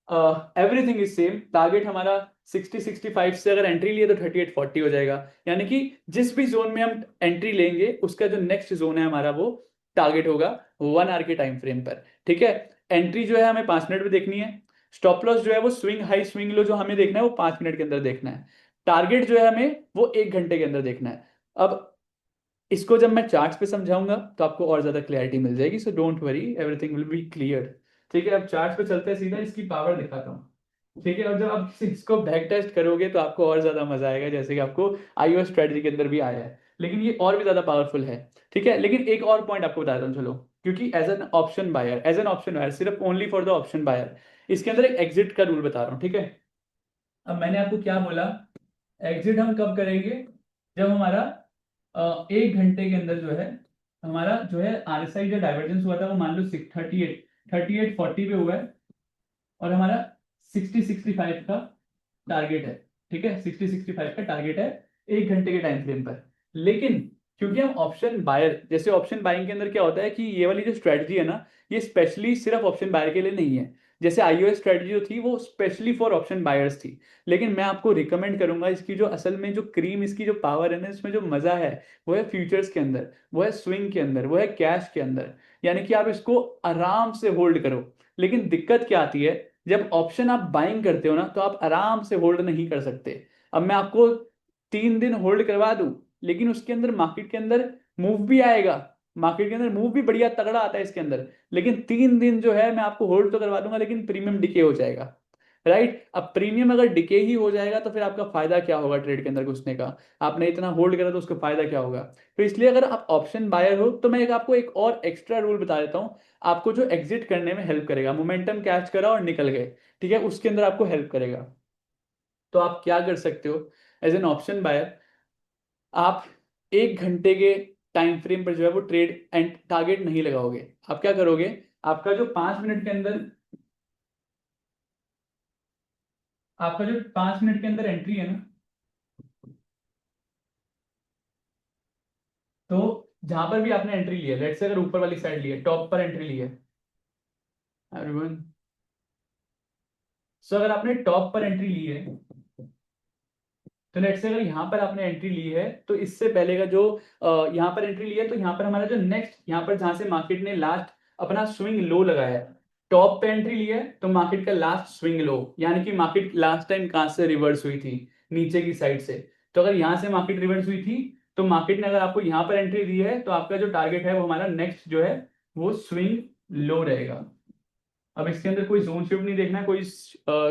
एवरीथिंग इज सेम, टारगेट हमारा 60-65 से अगर एंट्री लिए तो 3840 हो जाएगा, यानी कि जिस भी जोन में हम एंट्री लेंगे उसका जो नेक्स्ट जोन है हमारा वो टारगेट होगा 1 आवर के टाइम फ्रेम पर, ठीक है। एंट्री जो है हमें 5 मिनट में देखनी है, स्टॉप लॉस जो है वो स्विंग हाई स्विंग लो जो हमें देखना है वो 5 मिनट के अंदर देखना है, टारगेट जो है हमें वो 1 घंटे के अंदर देखना है। अब इसको जब मैं चार्ट्स पे समझाऊंगा तो आपको और ज्यादा क्लैरिटी मिल जाएगी, so don't worry, everything will be clear. ठीक है, अब चार्ट्स पे चलते हैं, सीधा इसकी पावर दिखाता हूँ। ठीक है, और जब आप इसको बैक टेस्ट करोगे तो आपको और ज्यादा मजा आएगा, जैसे कि आपको आईओएस स्ट्रेटजी के अंदर भी आया है, लेकिन ये और भी ज्यादा पावरफुल है। ठीक है, लेकिन एक और पॉइंट आपको बताता हूँ चलो, क्योंकि एज एन ऑप्शन बायर, सिर्फ only for the option buyer, इसके अंदर एक एग्जिट का रूल बता रहा हूँ। ठीक है, अब मैंने आपको क्या बोला, एग्जिट हम कब करेंगे, जब हमारा 1 घंटे के अंदर जो है, हमारा जो है आरएसआई जो डाइवर्जेंस हुआ था वो मान लो 38 40 पे हुआ है, और हमारा 60 65 का टारगेट है। ठीक है, 60 65 का टारगेट है 1 घंटे के टाइम फ्रेम पर। लेकिन क्योंकि हम ऑप्शन बायर, जैसे ऑप्शन बाइंग के अंदर क्या होता है कि ये वाली जो स्ट्रेटजी है ना, ये स्पेशली सिर्फ ऑप्शन बायर के लिए नहीं है। जैसे आईओएस स्ट्रेटजी जो थी वो स्पेशली फॉर ऑप्शन बायर्स थी, लेकिन मैं आपको रिकमेंड करूंगा, इसकी जो असल में जो क्रीम, इसकी जो पावर है ना, इसमें जो मजा है वो है फ्यूचर्स के अंदर, वो है स्विंग के अंदर, वो है कैश के अंदर। यानी कि आप इसको आराम से होल्ड करो। लेकिन दिक्कत क्या आती है, जब ऑप्शन आप बाइंग करते हो ना, तो आप आराम से होल्ड नहीं कर सकते। अब मैं आपको 3 दिन होल्ड करवा दूं, लेकिन उसके अंदर मार्केट के अंदर मूव भी आएगा, मार्केट के अंदर मूव भी बढ़िया तगड़ा आता है इसके अंदर, लेकिन 3 दिन जो है मैं आपको होल्ड तो करवा दूंगा, लेकिन प्रीमियम डिके हो जाएगा। राइट, अब प्रीमियम अगर डिके ही हो जाएगा तो फिर आपका फायदा क्या होगा ट्रेड के अंदर घुसने का, आपने इतना होल्ड करा तो उसका फायदा क्या होगा। तो इसलिए अगर आप ऑप्शन बायर हो तो मैं आपको एक और एक्स्ट्रा रूल बता देता हूं, आपको जो एग्जिट करने में हेल्प करेगा, मोमेंटम कैच करा और निकल गए, ठीक है, उसके अंदर आपको हेल्प करेगा। तो आप क्या कर सकते हो, एज एन ऑप्शन बायर, आप 1 घंटे के टाइम फ्रेम पर जो है वो ट्रेड एंड टारगेट नहीं लगाओगे। आप क्या करोगे, आपका जो 5 मिनट के अंदर, आपका जो 5 मिनट के अंदर एंट्री है ना, तो जहां पर भी आपने एंट्री ली है, लेट्स से अगर ऊपर वाली साइड ली है, टॉप पर एंट्री ली है एवरीवन, सो अगर आपने टॉप पर एंट्री ली है, तो लेट्स से अगर यहाँ पर आपने एंट्री ली है, तो इससे पहले का जो यहाँ पर एंट्री ली है, तो यहाँ पर हमारा जो नेक्स्ट, यहाँ पर जहां से मार्केट ने लास्ट अपना स्विंग लो लगाया है, टॉप पे एंट्री ली है, तो मार्केट का लास्ट स्विंग लो, यानी कि मार्केट लास्ट टाइम कहां से रिवर्स हुई थी, नीचे की साइड से। तो अगर यहाँ से मार्केट रिवर्स हुई थी, तो मार्केट ने अगर आपको यहाँ पर एंट्री दी है, तो आपका जो टारगेट है वो हमारा नेक्स्ट जो है वो स्विंग लो रहेगा। अब इसके अंदर कोई जोन शिफ्ट नहीं देखना है,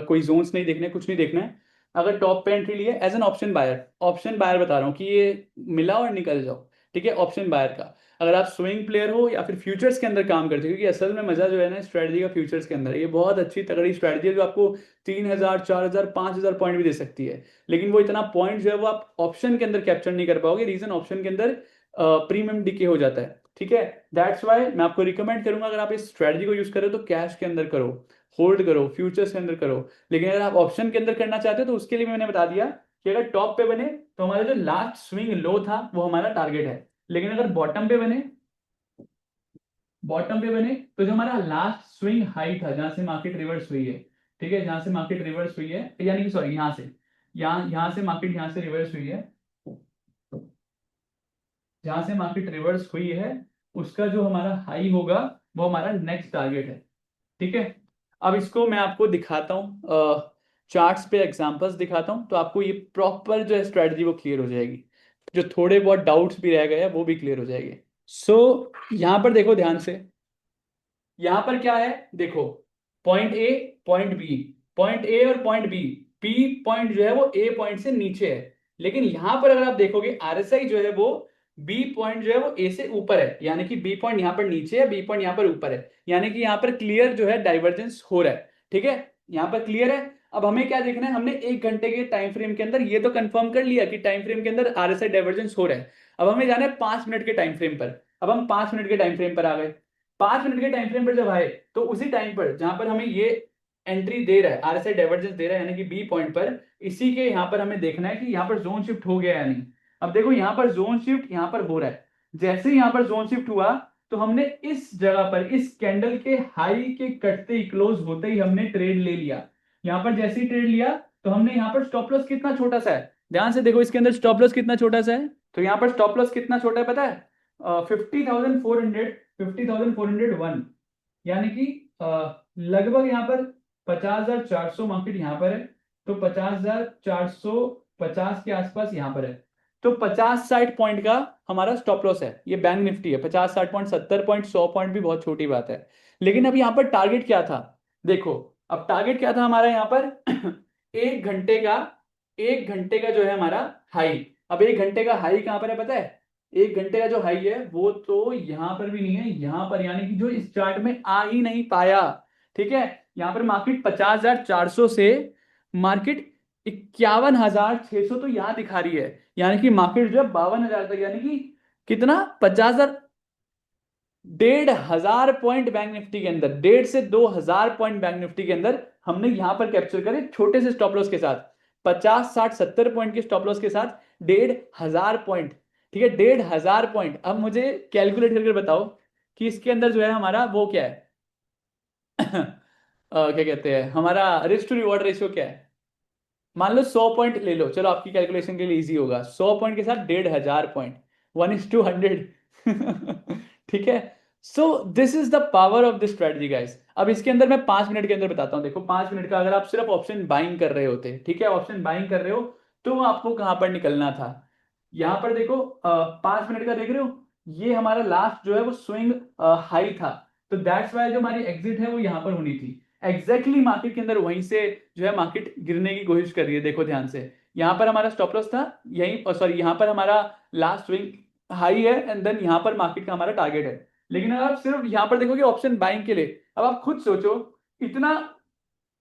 कोई जोन्स नहीं देखने, कुछ नहीं देखना है। अगर टॉप पे एंट्री लिए as an option buyer, option buyer बता रहा हूँ कि ये मिला और निकल जाओ। ठीक है, ऑप्शन बायर का, अगर आप स्विंग प्लेयर हो या फिर फ्यूचर्स के अंदर काम करते हो, क्योंकि असल में मजा जो है ना स्ट्रेटजी का फ्यूचर्स के अंदर है, ये बहुत अच्छी तगड़ी स्ट्रेटजी है जो आपको 3,000 4,000 5,000 पॉइंट भी दे सकती है। लेकिन वो इतना पॉइंट जो है वो आप ऑप्शन के अंदर कैप्चर नहीं कर पाओगे, रीजन ऑप्शन के अंदर प्रीमियम डिके हो जाता है। ठीक है, दैट्स वाई मैं आपको रिकमेंड करूंगा, अगर आप इस स्ट्रेटजी को यूज करो तो कैश के अंदर करो, होल्ड करो, फ्यूचर्स के अंदर करो। लेकिन अगर आप ऑप्शन के अंदर करना चाहते हो तो उसके लिए भी मैंने बता दिया कि अगर टॉप पे बने तो हमारा जो लास्ट स्विंग लो था वो हमारा टारगेट है, लेकिन अगर बॉटम पे बने, बॉटम पे बने तो जो हमारा लास्ट स्विंग हाई था, जहां से मार्केट रिवर्स हुई है, ठीक है, जहां से मार्केट रिवर्स हुई है, यानी कि सॉरी, यहाँ से, यहाँ से मार्केट यहाँ से रिवर्स हुई है, जहां से मार्केट रिवर्स हुई है, उसका जो हमारा हाई होगा वो हमारा नेक्स्ट टारगेट है। ठीक है, अब इसको मैं आपको दिखाता हूँ, चार्ट्स पे एग्जांपल्स दिखाता हूँ, तो आपको ये प्रॉपर जो है स्ट्रेटजी वो क्लियर हो जाएगी, जो थोड़े बहुत डाउट्स भी रह गए हैं वो भी क्लियर हो जाएंगे। सो यहाँ पर देखो ध्यान से, यहाँ पर क्या है देखो, point A, point B, point A और पॉइंट बी, बी पॉइंट जो है वो ए पॉइंट से नीचे है, लेकिन यहां पर अगर आप देखोगे आरएसआई जो है वो बी पॉइंट जो है वो ए से ऊपर है, यानी कि बी पॉइंट यहाँ पर नीचे है, बी पॉइंट यहाँ पर ऊपर है, यानी कि यहाँ पर क्लियर जो है डाइवर्जेंस हो रहा है। ठीक है, यहाँ पर क्लियर है। अब हमें क्या देखना है, हमने 1 घंटे के टाइम फ्रेम के अंदर ये तो कंफर्म कर लिया कि टाइम फ्रेम के अंदर आरएसआई डाइवर्जेंस हो रहा है। अब हमें जाना है 5 मिनट के टाइम फ्रेम पर। अब हम 5 मिनट के टाइम फ्रेम पर आ गए। 5 मिनट के टाइम फ्रेम पर जब आए, तो उसी टाइम पर जहां पर हमें ये एंट्री दे रहा है, आरएसआई डाइवर्जेंस दे रहा है, यानी कि बी पॉइंट पर, इसी के यहाँ पर हमें देखना है कि यहाँ पर जोन शिफ्ट हो गया या नहीं। अब देखो यहाँ पर जोन शिफ्ट यहाँ पर हो रहा है, जैसे ही यहाँ पर जोन शिफ्ट हुआ, तो हमने इस जगह पर इस कैंडल के हाई के कटते ही, क्लोज होते ही हमने ट्रेड ले लिया। यहाँ पर जैसे ही ट्रेड लिया, तो हमने यहाँ पर स्टॉप लॉस कितना छोटा सा है, ध्यान से देखो, इसके अंदर स्टॉप लॉस कितना छोटा सा है, तो यहाँ पर स्टॉप लॉस कितना छोटा है पता है, 50,401, यानी कि लगभग यहाँ पर 50,400 मार्केट यहाँ पर है, तो 50,450 के आसपास यहाँ पर है। तो 50-60 पॉइंट का हमारा स्टॉप लॉस है, ये बैंक निफ्टी है। 50-60 पॉइंट, 70 पॉइंट, 100 पॉइंट भी बहुत छोटी बात है। लेकिन अब यहाँ पर टारगेट क्या था, देखो अब टारगेट क्या था हमारा यहाँ पर एक घंटे का, एक घंटे का जो है हमारा हाई। अब एक घंटे का हाई कहां पर है पता है? एक घंटे का जो हाई है वो तो यहां पर भी नहीं है, यहां पर, यानी कि जो इस चार्ट में आ ही नहीं पाया। ठीक है, यहां पर मार्केट 50,400 से मार्केट 51,600 तो यहां दिखा रही है, यानी कि मार्केट जो है 52,000 तक, यानी कि कितना, 50,000, 1,500 पॉइंट बैंक निफ्टी के अंदर, 1,500 से 2,000 पॉइंट बैंक निफ्टी के अंदर हमने यहां पर कैप्चर करे, छोटे से स्टॉप लॉस के साथ, 50-60-70 पॉइंट के स्टॉप लॉस के साथ 1,500 पॉइंट। ठीक है, 1,500 पॉइंट। अब मुझे कैलकुलेट करके बताओ कि इसके अंदर जो है हमारा वो क्या है क्या कहते हैं, हमारा रिस्क टू रिवॉर्ड रेशियो क्या है? मान लो 100 पॉइंट ले लो, चलो आपकी कैलकुलेशन के लिए इजी होगा, 100 पॉइंट के साथ 1,500 पॉइंट, 1:100 ठीक है। सो this is the power of this strategy guys. अब इसके अंदर मैं 5 मिनट के अंदर बताता हूँ। देखो 5 मिनट का, अगर आप सिर्फ ऑप्शन बाइंग कर रहे होते, ठीक है, ऑप्शन बाइंग कर रहे हो, तो आपको कहां पर निकलना था, यहां पर देखो 5 मिनट का देख रहे हो, ये हमारा लास्ट जो है वो स्विंग हाई था, तो दैट्स वाई जो हमारी एग्जिट है वो यहां पर होनी थी। एग्जैक्टली मार्केट के अंदर वहीं से जो है मार्केट गिरने की कोशिश कर रही है, देखो ध्यान से, यहां पर हमारा स्टॉप लॉस था, यही सॉरी यहां पर हमारा लास्ट स्विंग हाई है, एंड देन यहां पर मार्केट का हमारा टारगेट है। लेकिन अगर आप सिर्फ यहां पर देखोगे ऑप्शन बाइंग के लिए, अब आप खुद सोचो, इतना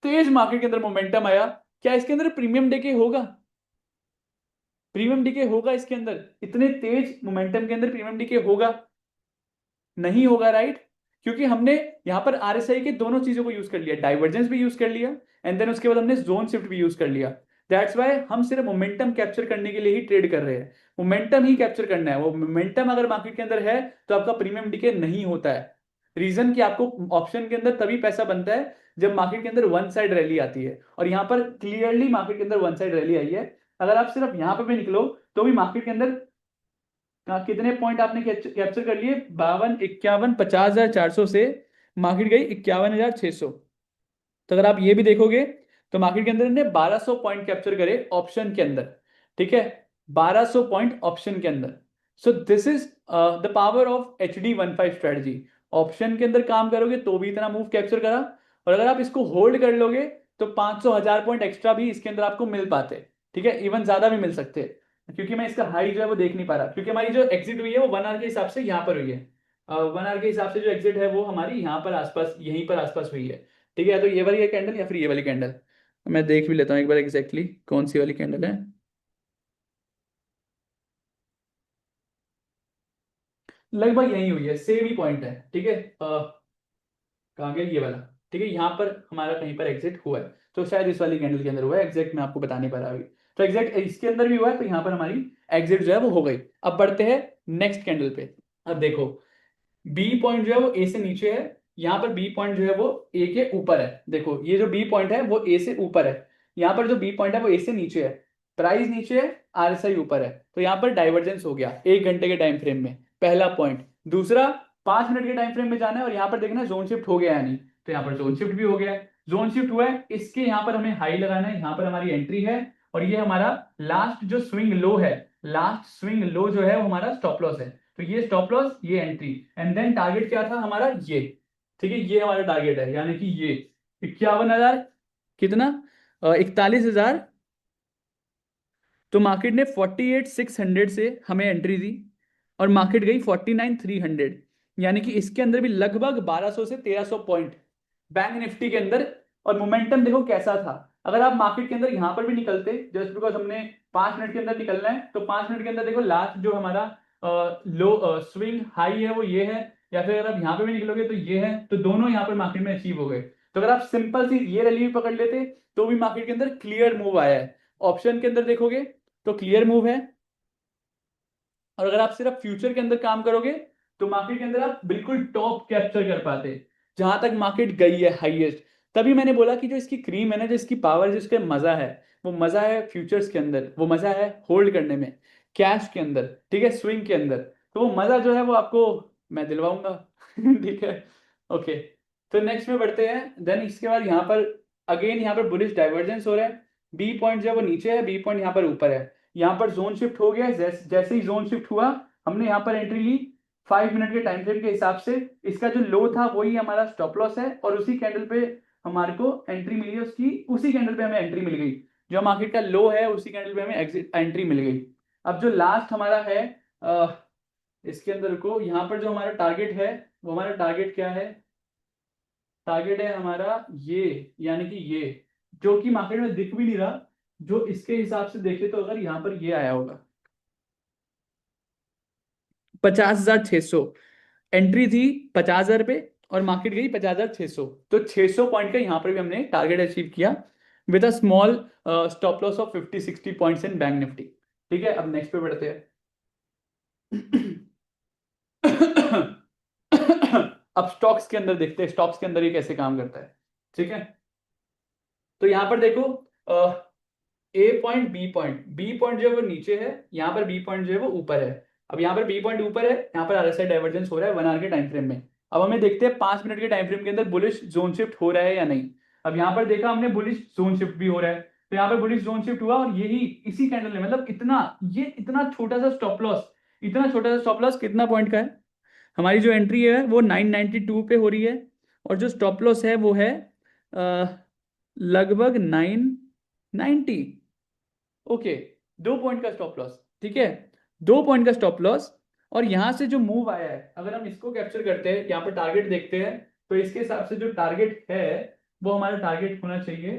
तेज मार्केट के अंदर मोमेंटम आया, क्या इसके अंदर प्रीमियम डे के होगा? प्रीमियम डीके होगा इसके अंदर? इतने तेज मोमेंटम के अंदर प्रीमियम डीके होगा? नहीं होगा, राइट? क्योंकि हमने यहां पर आरएसआई के दोनों चीजों को यूज कर लिया, डाइवर्जेंस भी यूज कर लिया, एंड देन उसके बाद हमने जोन शिफ्ट भी यूज कर लिया। दैट्स वाई हम सिर्फ मोमेंटम कैप्चर करने के लिए ही ट्रेड कर रहे हैं, मोमेंटम ही कैप्चर करना है। वो मोमेंटम अगर मार्केट के अंदर है तो आपका प्रीमियम डीके नहीं होता है। रीजन कि आपको ऑप्शन के अंदर तभी पैसा बनता है जब मार्केट के अंदर वन साइड रैली आती है, और यहां पर क्लियरली मार्केट के अंदर वन साइड रैली आई है। अगर आप सिर्फ यहां पर भी निकलो तो भी मार्केट के अंदर कितने पॉइंट आपने कैप्चर कर लिए, 52, 51, 50,400 से मार्केट गई 51,600। तो अगर आप ये भी देखोगे तो मार्केट के अंदर ने 1,200 पॉइंट कैप्चर करे ऑप्शन के अंदर। ठीक है, 1,200 पॉइंट ऑप्शन के अंदर। सो this is the power of HD15 strategy. Option के अंदर काम करोगे तो भी इतना मूव कैप्चर करा, और अगर आप इसको होल्ड कर लोगे तो 500-1,000 पॉइंट एक्स्ट्रा भी इसके अंदर आपको मिल पाते। ठीक है, इवन ज्यादा भी मिल सकते, क्योंकि मैं इसका हाई जो है वो देख नहीं पा रहा, क्योंकि हमारी जो एग्जिट हुई है वो 1 आवर के हिसाब से यहाँ पर हुई है। 1 आवर के हिसाब से जो एग्जिट है वो हमारी यहाँ पर आसपास, यहीं पर आसपास हुई है। ठीक है, तो ये वाली कैंडल या फिर ये वाली कैंडल, मैं देख भी लेता हूँ एक बार एग्जैक्टली कौन सी वाली कैंडल है। लगभग यही हुई है, सेम ही पॉइंट है। ठीक है, कहाँ गया ये वाला? ठीक है, यहाँ पर हमारा कहीं पर एग्जिट हुआ है, तो शायद इस वाली कैंडल के अंदर हुआ है, एग्जैक्ट मैं आपको बता नहीं पा रहा अभी। तो एग्जैक्ट इसके अंदर भी हुआ है, तो यहाँ पर हमारी एग्जिट जो है वो हो गई। अब बढ़ते हैं नेक्स्ट कैंडल पे। अब देखो बी पॉइंट जो है वो ए से नीचे है, यहाँ पर बी पॉइंट जो है वो ए के ऊपर है। देखो ये जो बी पॉइंट है वो ए से ऊपर है, यहाँ पर जो बी पॉइंट है वो ए से नीचे है, प्राइस नीचे है, आरएसआई ऊपर है, तो यहाँ पर डाइवर्जेंस हो गया एक घंटे के टाइम फ्रेम में, पहला पॉइंट। दूसरा, 5 मिनट के टाइम फ्रेम में जाना है और यहाँ पर देखना जोन शिफ्ट हो गया है नहीं, तो यहाँ पर जोन शिफ्ट भी हो गया है। जोन शिफ्ट हुआ है, इसके यहाँ पर हमें हाई लगाना है, यहाँ पर हमारी एंट्री है, और ये हमारा लास्ट जो स्विंग लो है, लास्ट स्विंग लो जो है वो हमारा स्टॉप लॉस है। तो ये स्टॉप लॉस, ये एंट्री, एंड देन टारगेट क्या था हमारा ये। ठीक है, ये हमारा टारगेट है, यानी कि ये 51,000, कितना, 41,000। तो मार्केट ने 48,600 से हमें एंट्री दी, और मार्केट गई 49,300, यानी कि इसके अंदर भी लगभग 1,200 से 1,300 पॉइंट बैंक निफ्टी के अंदर। और मोमेंटम देखो कैसा था, अगर आप मार्केट के अंदर यहां पर भी निकलते, जस्ट बिकॉज हमने 5 मिनट के अंदर निकलना है, तो 5 मिनट के अंदर देखो लास्ट जो हमारा लो स्विंग हाई है वो ये है, या फिर अगर आप यहाँ पे भी निकलोगे तो ये है, तो दोनों यहाँ पर मार्केट में अचीव हो गए। तो अगर आप सिंपल सी ये रैली भी पकड़ लेते तो भी मार्केट के अंदर क्लियर मूव आया है। ऑप्शन के अंदर देखोगे तो क्लियर मूव है, और अगर आप सिर्फ फ्यूचर के अंदर काम करोगे तो मार्केट के अंदर आप बिल्कुल टॉप कैप्चर कर पाते, जहां तक मार्केट गई है हाईएस्ट। तभी मैंने बोला कि जो इसकी क्रीम है ना, जो इसकी पावर, जो इसका मजा है, वो मजा है फ्यूचर्स के अंदर, वो मजा है होल्ड करने में, कैश के अंदर, ठीक है, स्विंग के अंदर। तो वो मजा जो है वो आपको मैं दिलवाऊंगा ठीक है, ओके। तो नेक्स्ट में बढ़ते हैं, देन इसके बाद यहाँ पर अगेन यहाँ पर बुलिश डाइवर्जेंस हो रहा है, बी पॉइंट जो है वो नीचे है, बी पॉइंट यहाँ पर ऊपर है, यहाँ पर जोन शिफ्ट हो गया, जैसे ही जोन शिफ्ट हुआ हमने यहाँ पर एंट्री ली 5 मिनट के टाइम फ्रेम के हिसाब से। इसका जो लो था वही हमारा स्टॉप लॉस है, और उसी कैंडल पे हमारे को एंट्री मिली है उसकी, उसी कैंडल पे हमें एंट्री मिल गई। जो मार्केट का लो है उसी कैंडल पे हमें एग्जिट एंट्री मिल गई। अब जो लास्ट हमारा है इसके अंदर को, यहाँ पर जो हमारा टारगेट है वो हमारा टारगेट क्या है, टारगेट है हमारा ये, यानी कि ये जो कि मार्केट में दिख भी नहीं रहा, जो इसके हिसाब से देखे तो अगर यहाँ पर ये आया होगा 50,600, एंट्री थी 50,000 पे और मार्केट गई 50,600, तो 600 पॉइंट का यहाँ पर भी हमने टारगेट अचीव किया with a small stop loss of 50-60 points in bank Nifty. ठीक है, अब नेक्स्ट पे बढ़ते हैं। अब स्टॉक्स के अंदर देखते हैं स्टॉक्स के अंदर ये कैसे काम करता है। ठीक है, तो यहाँ पर देखो ए पॉइंट बी पॉइंट जो है वो नीचे है, यहाँ पर बी पॉइंट जो है वो ऊपर है। अब यहाँ पर बी पॉइंट ऊपर है, यहाँ पर आरएसआई डाइवर्जेंस हो रहा है 1 आवर के टाइम फ्रेम में। अब हमें देखते हैं 5 मिनट के टाइम फ्रेम के अंदर बुलिश जोन शिफ्ट हो रहा है या नहीं। अब यहाँ पर देखा हमने बुलिश जोन शिफ्ट भी हो रहा है, तो यहाँ पर बुलिश जोन शिफ्ट हुआ और यही इसी कैंडल में, मतलब इतना ये इतना छोटा सा स्टॉप लॉस, इतना छोटा सा स्टॉप लॉस कितना पॉइंट का है, हमारी जो एंट्री है वो 992 पे हो रही है, और जो स्टॉप लॉस है वो है लगभग 990। ओके, 2 पॉइंट का स्टॉप लॉस। ठीक है, 2 पॉइंट का स्टॉप लॉस, और यहां से जो मूव आया है अगर हम इसको कैप्चर करते हैं, यहाँ पर टारगेट देखते हैं, तो इसके हिसाब से जो टारगेट है वो हमारा टारगेट होना चाहिए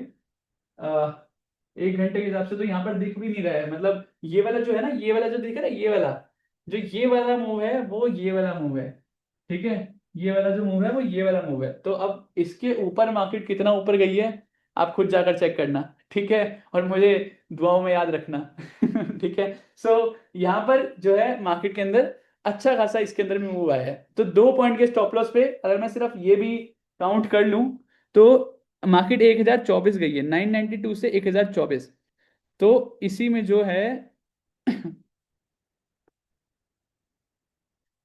1 घंटे के हिसाब से। तो यहाँ पर दिख भी नहीं रहा है, मतलब ये वाला जो है ना, ये वाला जो दिख रहा है, ये वाला जो ये वाला मूव है वो ये वाला मूव है। ठीक है, ये वाला जो मूव है वो ये वाला मूव है। तो अब इसके ऊपर मार्केट कितना ऊपर गई है आप खुद जाकर चेक करना। ठीक है, और मुझे दुआओं में याद रखना। ठीक है, सो यहाँ पर जो है मार्केट के अंदर अच्छा खासा इसके अंदर में मूव आया है। तो 2 पॉइंट के स्टॉप लॉस पे अगर मैं सिर्फ ये भी काउंट कर लूं तो मार्केट 1024 गई है, 992 से 1024। तो इसी में जो है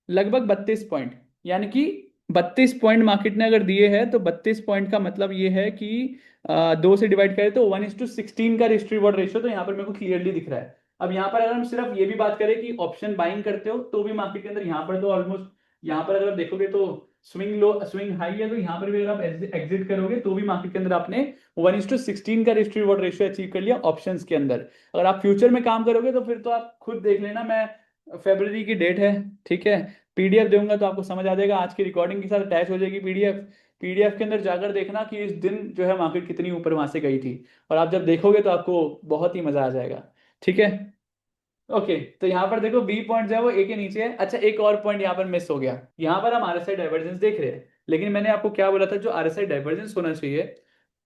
लगभग 32 पॉइंट, यानी कि 32 पॉइंट मार्केट ने अगर दिए हैं, तो 32 पॉइंट का मतलब ये है कि 2 से डिवाइड करें तो 1:16 का रिस्क रिवॉर्ड रेशियो तो यहाँ पर मेरे को क्लियरली दिख रहा है। अब यहाँ पर अगर हम सिर्फ ये भी बात करें कि ऑप्शन बाइंग करते हो तो भी मार्केट के अंदर यहाँ पर तो ऑलमोस्ट, यहाँ पर अगर देखोगे तो स्विंग लो स्विंग हाई है, तो यहाँ पर भी अगर आप एग्जिट करोगे तो भी मार्केट के अंदर आपने 1:16 का रिस्क रिवॉर्ड रेशियो अचीव कर लिया ऑप्शंस के अंदर। अगर आप फ्यूचर में काम करोगे तो फिर तो आप खुद देख लेना, मैं फेब्रवरी की डेट है, ठीक है, पीडीएफ दूंगा तो आपको समझ आ जाएगा, आज की रिकॉर्डिंग के साथ अटैच हो जाएगी पीडीएफ। पीडीएफ के अंदर जाकर देखना कि इस दिन जो है मार्केट कितनी ऊपर वहां से गई थी, और आप जब देखोगे तो आपको बहुत ही मजा आ जाएगा। ठीक है, ओके, तो यहाँ पर देखो बी पॉइंट जो है वो ए के नीचे है। अच्छा, एक और पॉइंट यहाँ पर मिस हो गया, यहाँ पर हम आरएसआई डाइवर्जेंस देख रहे हैं, लेकिन मैंने आपको क्या बोला था, जो आरएसआई डाइवर्जेंस होना चाहिए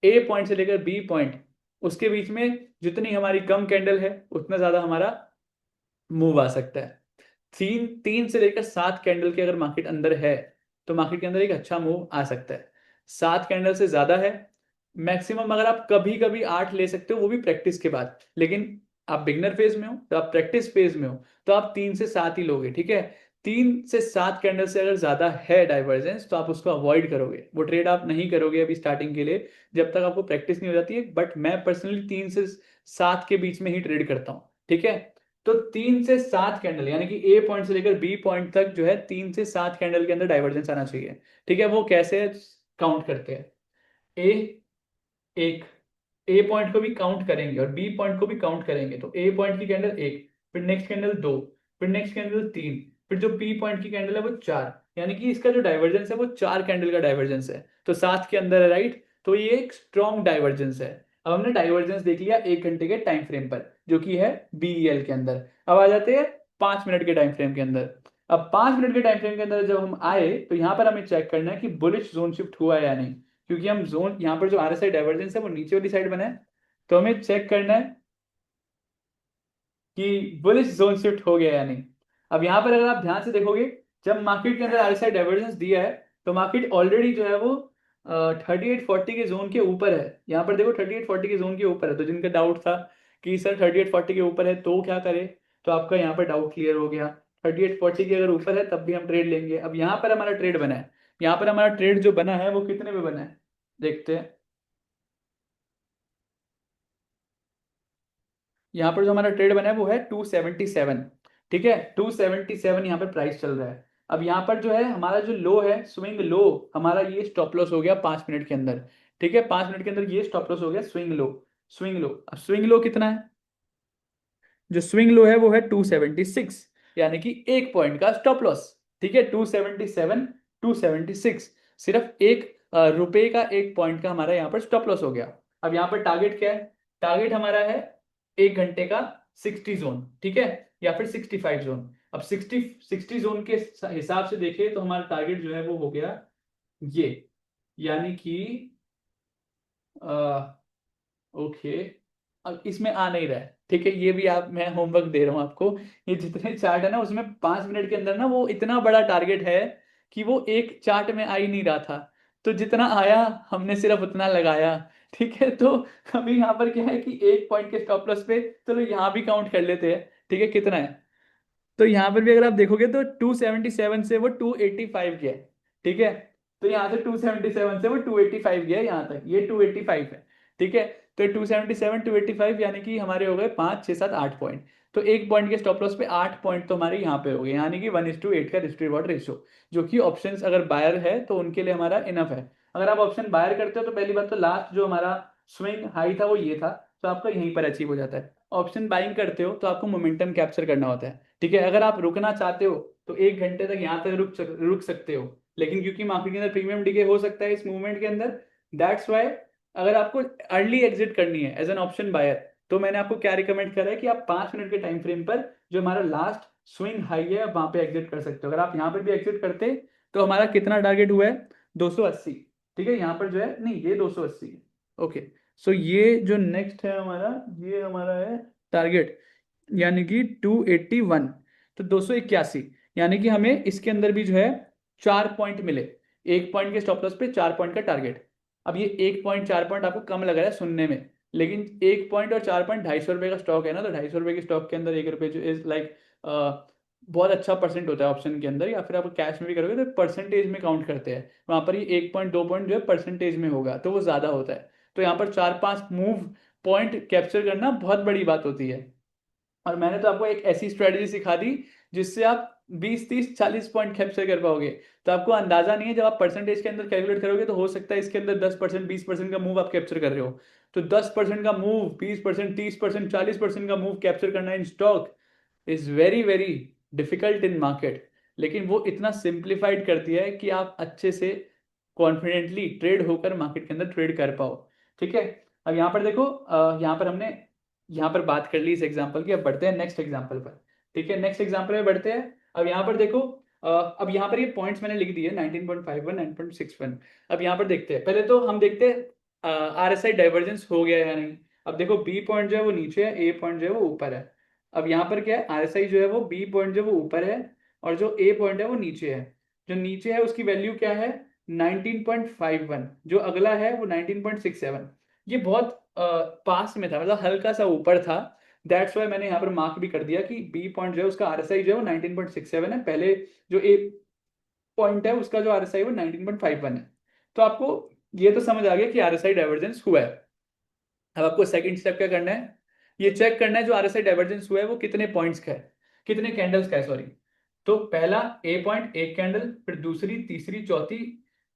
ए पॉइंट से लेकर बी पॉइंट, उसके बीच में जितनी हमारी कम कैंडल है उतना ज्यादा हमारा मूव आ सकता है। 3 से लेकर 7 कैंडल के अगर मार्केट अंदर है तो मार्केट के अंदर एक अच्छा मूव आ सकता है। 7 कैंडल से ज्यादा है मैक्सिमम, अगर आप कभी कभी 8 ले सकते हो वो भी प्रैक्टिस के बाद, लेकिन आप बिगनर फेज में हो तो आप प्रैक्टिस फेज में हो तो आप 3 से 7 ही लोगे। ठीक है, 3 से 7 कैंडल से अगर ज्यादा है डाइवर्जेंस तो आप उसको अवॉइड करोगे, वो ट्रेड आप नहीं करोगे अभी स्टार्टिंग के लिए जब तक आपको प्रैक्टिस नहीं हो जाती है। बट मैं पर्सनली 3 से 7 के बीच में ही ट्रेड करता हूँ। ठीक है, तो 3 से 7 कैंडल, यानी कि ए पॉइंट से लेकर बी पॉइंट तक जो है 3 से 7 कैंडल के अंदर डाइवर्जेंस आना चाहिए। ठीक है, वो कैसे काउंट करते हैं, ए एक, ए पॉइंट को भी काउंट करेंगे और बी पॉइंट को भी काउंट करेंगे, तो ए पॉइंट की कैंडल एक, फिर नेक्स्ट कैंडल दो, फिर नेक्स्ट कैंडल तीन, फिर जो बी पॉइंट की कैंडल है वो चार, यानी कि इसका जो डाइवर्जेंस है वो 4 कैंडल का डाइवर्जेंस है, तो 7 के अंदर है, राइट। तो ये एक स्ट्रॉन्ग डाइवर्जेंस है। अब हमने डाइवर्जेंस देख लिया 1 घंटे के टाइम फ्रेम पर जो कि है बीईएल के अंदर। अब आ जाते हैं 5 मिनट के टाइम फ्रेम के अंदर। अब 5 मिनट के टाइम फ्रेम के अंदर जब हम आए तो यहाँ पर हमें चेक करना है कि बुलिश जोन शिफ्ट हुआ है या नहीं, क्योंकि हम जोन यहाँ पर जो आरएसआई डाइवर्जेंस है वो नीचे वाली साइड बना है, तो हमें चेक करना है कि बुलिश जोन शिफ्ट हो गया या नहीं। अब यहाँ पर अगर आप ध्यान से देखोगे, जब मार्केट के अंदर आरएसआई डाइवर्जेंस दिया है तो मार्केट ऑलरेडी जो है वो 3840 के जोन के ऊपर है। यहाँ पर देखो 3840 के जोन के ऊपर है, तो जिनका डाउट था कि सर 3840 के ऊपर है तो क्या करे, तो आपका यहाँ पर डाउट क्लियर हो गया। 3840 के अगर ऊपर है तब भी हम ट्रेड लेंगे। अब यहाँ पर हमारा ट्रेड बना है, यहाँ पर हमारा ट्रेड जो बना है वो कितने में बना है देखते हैं। यहाँ पर जो हमारा ट्रेड बना है वो है 277, ठीक है, 277 यहाँ पर प्राइस चल रहा है। अब यहाँ पर जो है हमारा जो लो है, स्विंग लो, हमारा ये स्टॉप लॉस हो गया 5 मिनट के अंदर, ठीक है, 5 मिनट के अंदर ये स्टॉप लॉस हो गया स्विंग लो। स्विंग लो, अब स्विंग लो कितना है, जो स्विंग लो है वो है 276, यानी कि 1 पॉइंट का स्टॉप लॉस, ठीक है, 277, 276, सिर्फ रुपए का 1 पॉइंट का हमारा यहाँ पर स्टॉप लॉस हो गया। अब यहाँ पर टारगेट क्या है, टारगेट हमारा है 1 घंटे का 60 जोन, ठीक है, या फिर 65 जोन। अब 60 जोन के हिसाब से देखें तो हमारा टारगेट जो है वो हो गया ये, यानी कि ओके, अब इसमें आ नहीं रहा है, ठीक है, ये भी आप, मैं होमवर्क दे रहा हूँ आपको। ये जितने चार्ट है ना उसमें 5 मिनट के अंदर ना वो इतना बड़ा टारगेट है कि वो एक चार्ट में आ ही नहीं रहा था, तो जितना आया हमने सिर्फ उतना लगाया, ठीक है। तो अभी यहाँ पर क्या है कि 1 पॉइंट के स्टॉप लॉस पे, चलो यहाँ भी काउंट कर लेते हैं, ठीक है, कितना है, तो यहाँ पर भी अगर आप देखोगे तो 277 से वो 285 गया है, ठीक है, तो यहाँ से 277 से वो 285 गया है, यहाँ तक ये 285 है, ठीक है। तो 277 285 यानी कि हमारे हो गए 5 6 7 8 पॉइंट, तो 1 पॉइंट के स्टॉप लॉस पे 8 पॉइंट तो हमारे यहाँ पे हो गए, यानी कि 1:8 का रिस्क रिवॉर्ड रेशियो, जो कि ऑप्शंस अगर बायर है तो उनके लिए हमारा इनफ है। अगर आप ऑप्शन बायर करते हो तो पहली बात तो लास्ट जो हमारा स्विंग हाई था वो ये था, तो आपका यहीं पर अचीव हो जाता है। ऑप्शन बाइंग करते हो तो आपको मोमेंटम कैप्चर करना होता है, ठीक है, अगर आप रुकना चाहते हो तो 1 घंटे तक यहाँ तक रुक सकते हो, लेकिन क्योंकि मार्केट के अंदर प्रीमियम डिके हो सकता है इस मूवमेंट के अंदर, दैट्स वाई अगर आपको अर्ली एग्जिट करनी है एज एन ऑप्शन बायर, तो मैंने आपको क्या रिकमेंड करा है कि आप 5 मिनट के टाइम फ्रेम पर जो हमारा लास्ट स्विंग हाई है वहां पे एग्जिट कर सकते हो। अगर आप यहाँ पर भी एग्जिट करते तो हमारा कितना टारगेट हुआ है, 280, ठीक है, यहाँ पर जो है नहीं ये 280 है, ओके। सो ये जो नेक्स्ट है हमारा, ये हमारा है टारगेट, यानी कि 281, तो 281, यानी कि हमें इसके अंदर भी जो है 4 पॉइंट मिले, 1 पॉइंट के स्टॉप लॉस पे 4 पॉइंट का टारगेट। अब ये 1 पॉइंट 4 पॉइंट आपको कम लग रहा है सुनने में, लेकिन 1 पॉइंट और 4 पॉइंट 250 रुपये का स्टॉक है ना, तो 250 रुपये के स्टॉक के अंदर 1 रुपये जो इज लाइक बहुत अच्छा परसेंट होता है ऑप्शन के अंदर, या फिर आप कैश में भी करोगे तो परसेंटेज में काउंट करते हैं, वहां पर ये 1 पॉइंट 2 पॉइंट जो है परसेंटेज में होगा तो वो ज्यादा होता है। तो यहाँ पर 4 5 मूव पॉइंट कैप्चर करना बहुत बड़ी बात होती है, और मैंने तो आपको एक ऐसी स्ट्रेटजी सिखा दी जिससे आप 20 30 40 पॉइंट कैप्चर कर पाओगे। तो आपको अंदाजा नहीं है, जब आप परसेंटेज के अंदर कैलकुलेट करोगे तो हो सकता है इसके अंदर 10% 20% का मूव आप कैप्चर कर रहे हो, तो 10% का मूव, 20% 30% 40% का मूव कैप्चर करना in stock is very very difficult in market, लेकिन वो इतना सिंप्लीफाइड कर दिया है कि आप अच्छे से कॉन्फिडेंटली ट्रेड होकर मार्केट के अंदर ट्रेड कर पाओ, ठीक है। अब यहाँ पर देखो, यहाँ पर हमने यहाँ पर बात कर ली इस एग्जाम्पल की, अब बढ़ते हैं नेक्स्ट एग्जाम्पल पर, ठीक है, नेक्स्ट एग्जाम्पल में बढ़ते हैं। अब यहाँ पर देखो, अब यहाँ पर ये पॉइंट्स मैंने लिख दिए 19.51 9.61। अब यहाँ पर देखते हैं, पहले तो हम देखते हैं RSI डाइवर्जेंस हो गया या नहीं। अब देखो बी पॉइंट जो है वो नीचे है, ए पॉइंट जो है वो ऊपर है। अब यहाँ पर क्या है, RSI जो है वो बी पॉइंट जो है वो ऊपर है और जो ए पॉइंट है वो नीचे है। जो नीचे है उसकी वैल्यू क्या है, 19.51, जो अगला है वो 19.67। ये बहुत पास में था, मतलब हल्का सा ऊपर था, दैट्स वाई मैंने यहाँ पर मार्क भी कर दिया कि बी पॉइंट जो है उसका RSI जो है वो 19.67 है, पहले जो ए पॉइंट है उसका जो RSI वो 19.51 है। तो आपको ये तो समझ आ गया कि RSI डाइवर्जेंस हुआ है। अब आपको सेकंड स्टेप क्या करना है, ये चेक करना है जो RSI डाइवर्जेंस हुआ है वो कितने पॉइंट्स का है, कितने कैंडल्स का है, सॉरी। तो पहला ए पॉइंट एक कैंडल, फिर दूसरी तीसरी चौथी,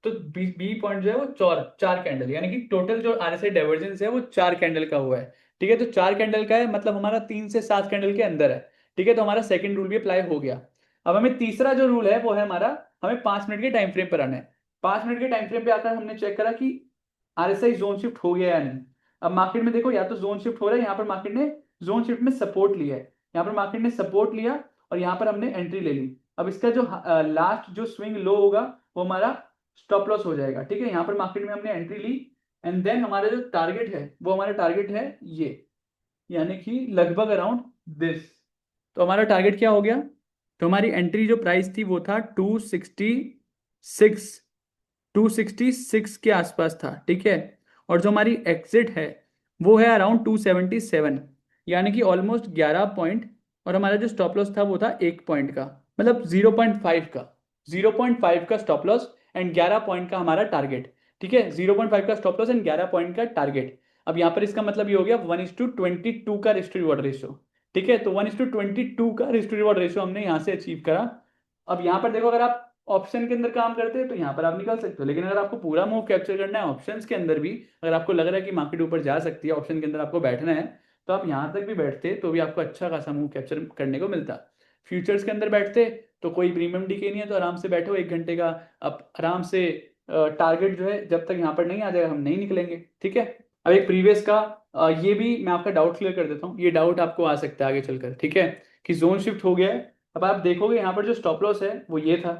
तो बी पॉइंट जो है वो चार चार कैंडल, यानी कि टोटल जो RSI डाइवर्जेंस है वो 4 कैंडल का हुआ है, ठीक है। तो 4 कैंडल का है मतलब हमारा 3 से 7 कैंडल के अंदर है, ठीक है, तो हमारा सेकंड रूल भी अप्लाई हो गया। अब हमें तीसरा जो रूल है वो है हमारा, हमें 5 मिनट के टाइम फ्रेम पर आना है। 5 मिनट के टाइम फ्रेम पे आकर हमने चेक करा कि RSI जोन शिफ्ट हो गया या नहीं। अब मार्केट में देखो, या तो जोन शिफ्ट हो रहा है, यहाँ पर मार्केट ने जोन शिफ्ट में सपोर्ट लिया है, यहाँ पर मार्केट ने सपोर्ट लिया और यहाँ पर हमने एंट्री ले ली। अब इसका जो लास्ट जो स्विंग लो होगा वो हमारा स्टॉप लॉस हो जाएगा, ठीक है। यहाँ पर मार्केट में हमने एंट्री ली एंड देन हमारा जो टारगेट है वो हमारा टारगेट है ये, यानी कि लगभग अराउंड दिस। तो हमारा टारगेट क्या हो गया, तो हमारी एंट्री जो प्राइस थी वो था 266, 266 के आसपास था, ठीक है। और जो हमारी एग्जिट है वो है अराउंड 277, यानी कि ऑलमोस्ट 11 पॉइंट, और हमारा जो स्टॉप लॉस था वो था 1 पॉइंट का, मतलब 0.5 का, 0.5 का स्टॉप लॉस एंड 11 पॉइंट का हमारा टारगेट, ठीक है, 0.5 का स्टॉप लॉस एंड 11 पॉइंट का टारगेट। अब यहाँ पर इसका मतलब ये हो गया 1:22 का रिस्क रिवॉर्ड रेशियो। ठीक है, तो 1:22 का रिस्क रिवॉर्ड रेशियो हमने यहाँ से अचीव करा। अब यहाँ पर देखो, अगर आप ऑप्शन के अंदर काम करते हैं तो यहाँ पर आप निकल सकते हो, लेकिन अगर आपको पूरा मूव कैप्चर करना है ऑप्शंस के अंदर भी, अगर आपको लग रहा है कि मार्केट ऊपर जा सकती है, ऑप्शन के अंदर आपको बैठना है, तो आप यहाँ तक भी बैठते तो भी आपको अच्छा खासा मूव कैप्चर करने को मिलता। फ्यूचर्स के अंदर बैठते तो कोई प्रीमियम डीके नहीं है, तो आराम से बैठो 1 घंटे का, अब आराम से टारगेट जो है जब तक यहाँ पर नहीं आ जाएगा हम नहीं निकलेंगे। ठीक है, अब एक प्रीवियस का ये भी मैं आपका डाउट क्लियर कर देता हूँ, ये डाउट आपको आ सकता है आगे चलकर। ठीक है, कि जोन शिफ्ट हो गया है। अब आप देखोगे यहाँ पर जो स्टॉप लॉस है वो ये था।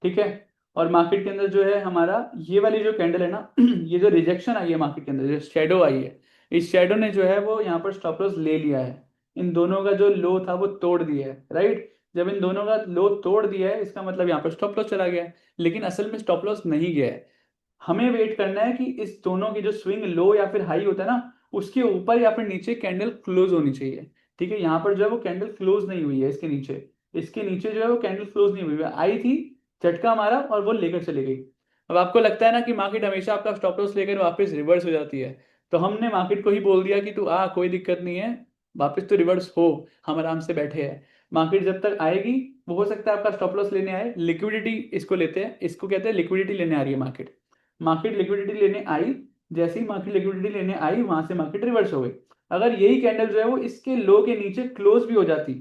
ठीक है, और मार्केट के अंदर जो है हमारा ये वाली जो कैंडल है ना ये जो रिजेक्शन आई है मार्केट के अंदर, जो शेडो आई है, इस शेडो ने जो है वो यहाँ पर स्टॉप लॉस ले लिया है। इन दोनों का जो लो था वो तोड़ दिया है, राइट। जब इन दोनों का लो तोड़ दिया है इसका मतलब यहाँ पर स्टॉप लॉस चला गया है, लेकिन असल में स्टॉप लॉस नहीं गया है। हमें वेट करना है कि इस दोनों की जो स्विंग लो या फिर हाई होता है ना, उसके ऊपर या फिर नीचे कैंडल क्लोज होनी चाहिए। ठीक है, यहाँ पर जो है वो कैंडल क्लोज नहीं हुई है, इसके नीचे जो है वो कैंडल क्लोज नहीं हुई है, आई थी, झटका मारा और वो लेकर चली गई। अब आपको लगता है ना कि मार्केट हमेशा आपका स्टॉप लॉस लेकर वापस रिवर्स हो जाती है, तो हमने मार्केट को ही बोल दिया कि तू आ, कोई दिक्कत नहीं है, वापस तो रिवर्स हो, हम आराम से बैठे हैं। मार्केट जब तक आएगी, वो हो सकता है आपका स्टॉप लॉस लेने आए, लिक्विडिटी इसको लेते हैं, इसको कहते हैं लिक्विडिटी लेने आ रही है मार्केट। मार्केट लिक्विडिटी लेने आई, जैसे ही मार्केट लिक्विडिटी लेने आई वहां से मार्केट रिवर्स हो गई। अगर यही कैंडल जो है वो इसके लो के नीचे क्लोज भी हो जाती,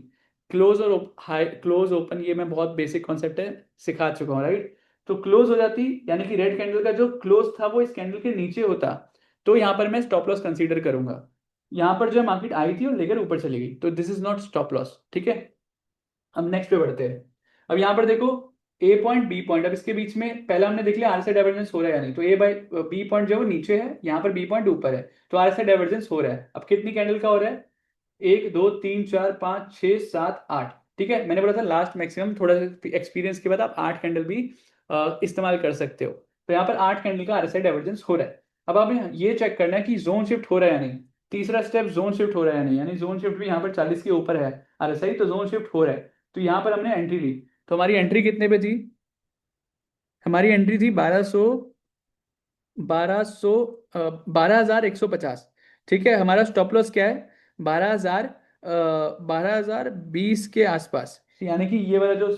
क्लोज और हाई, क्लोज ओपन, ये मैं बहुत बेसिक कॉन्सेप्ट है, सिखा चुका हूँ, राइट। तो क्लोज हो जाती, यानी कि रेड कैंडल का जो क्लोज था वो इस कैंडल के नीचे होता, तो यहाँ पर मैं स्टॉप लॉस कंसीडर करूंगा। यहाँ पर जो है मार्केट आई थी और लेकर ऊपर चली गई, तो this is not stop loss. ठीक है, अब नेक्स्ट पे बढ़ते हैं। अब यहाँ पर देखो ए पॉइंट बी पॉइंट, अब इसके बीच में पहला हमने देख लिया आर से डाइवर्जेंस हो रहा है या नहीं, तो ए बाई बी पॉइंट जो है वो नीचे है, यहाँ पर बी पॉइंट ऊपर है, तो आर से डाइवर्जेंस हो रहा है। अब कितनी कैंडल का हो रहा है, 1 2 3 4 5 6 7 8। ठीक है, मैंने बोला था लास्ट मैक्सिमम, थोड़ा सा एक्सपीरियंस के बाद आप 8 कैंडल भी इस्तेमाल कर सकते हो। तो यहाँ पर 8 कैंडल का आरएसआई डाइवर्जेंस हो रहा है। अब आप ये चेक करना है कि जोन शिफ्ट हो रहा है या नहीं। तीसरा स्टेप, जोन शिफ्ट हो रहा है या नहीं, यानी जोन शिफ्ट भी यहाँ पर 40 के ऊपर है आरएसआई, तो जोन शिफ्ट हो रहा है। तो यहाँ पर हमने एंट्री ली, तो हमारी एंट्री कितने पे थी, हमारी एंट्री थी 1200 12,150। ठीक है, हमारा स्टॉप लॉस क्या है, 12,020 के आसपास, यानी कि ये वाला जो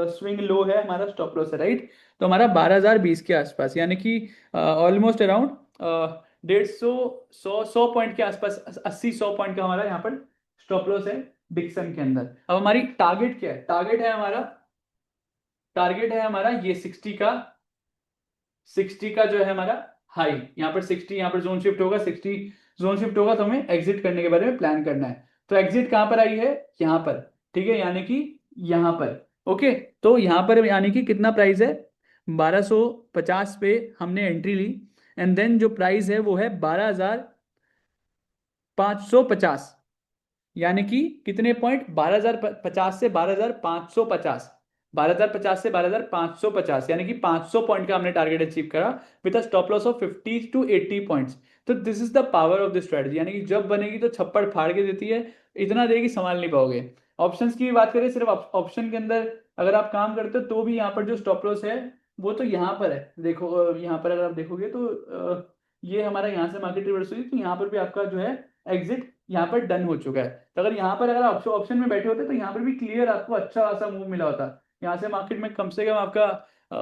स्विंग लो है हमारा स्टॉप लॉस है, राइट। तो हमारा 12,020 के आसपास, यानी कि ऑलमोस्ट अराउंड 150 100 100 पॉइंट के आसपास, 80 100 पॉइंट का हमारा यहाँ पर स्टॉप लॉस है डिक्सन के अंदर। अब हमारी टारगेट क्या है, टारगेट है हमारा ये 60 का जो है हमारा हाई, यहाँ पर 60, यहाँ पर जोन शिफ्ट होगा 60, जोन शिफ्ट होगा तो हमें एग्जिट करने के बारे में प्लान करना है। तो एग्जिट कहाँ पर आई है, यहाँ पर। ठीक है, यानी कि यहाँ पर। ओके, तो यहाँ पर यानी कि कितना प्राइस है, 1250 पे हमने एंट्री ली, एंड देन जो प्राइस है वो है 12,550, यानी कि कितने पॉइंट, 12,050 से 12,550, 12,050 से 12,550, यानी कि 500 पॉइंट का हमने टारगेट अचीव करा with a stop loss of 50 to 80 points. तो this is the power of the strategy, यानी कि जब बनेगी तो छप्पड़ फाड़ के देती है, इतना देगी संभाल नहीं पाओगे। ऑप्शंस की बात करें, सिर्फ ऑप्शन के अंदर अगर आप काम करते हो तो भी यहाँ पर जो स्टॉप लॉस है वो तो यहाँ पर है, देखो यहाँ पर अगर आप देखोगे तो ये हमारा यहाँ से मार्केट रिवर्स हुई, तो यहाँ पर भी आपका जो है एग्जिट यहाँ पर डन हो चुका है। तो अगर यहाँ पर अगर आप ऑप्शन में बैठे होते तो यहाँ पर भी क्लियर आपको अच्छा खासा मूव मिला होता, यहाँ से मार्केट में कम से कम आपका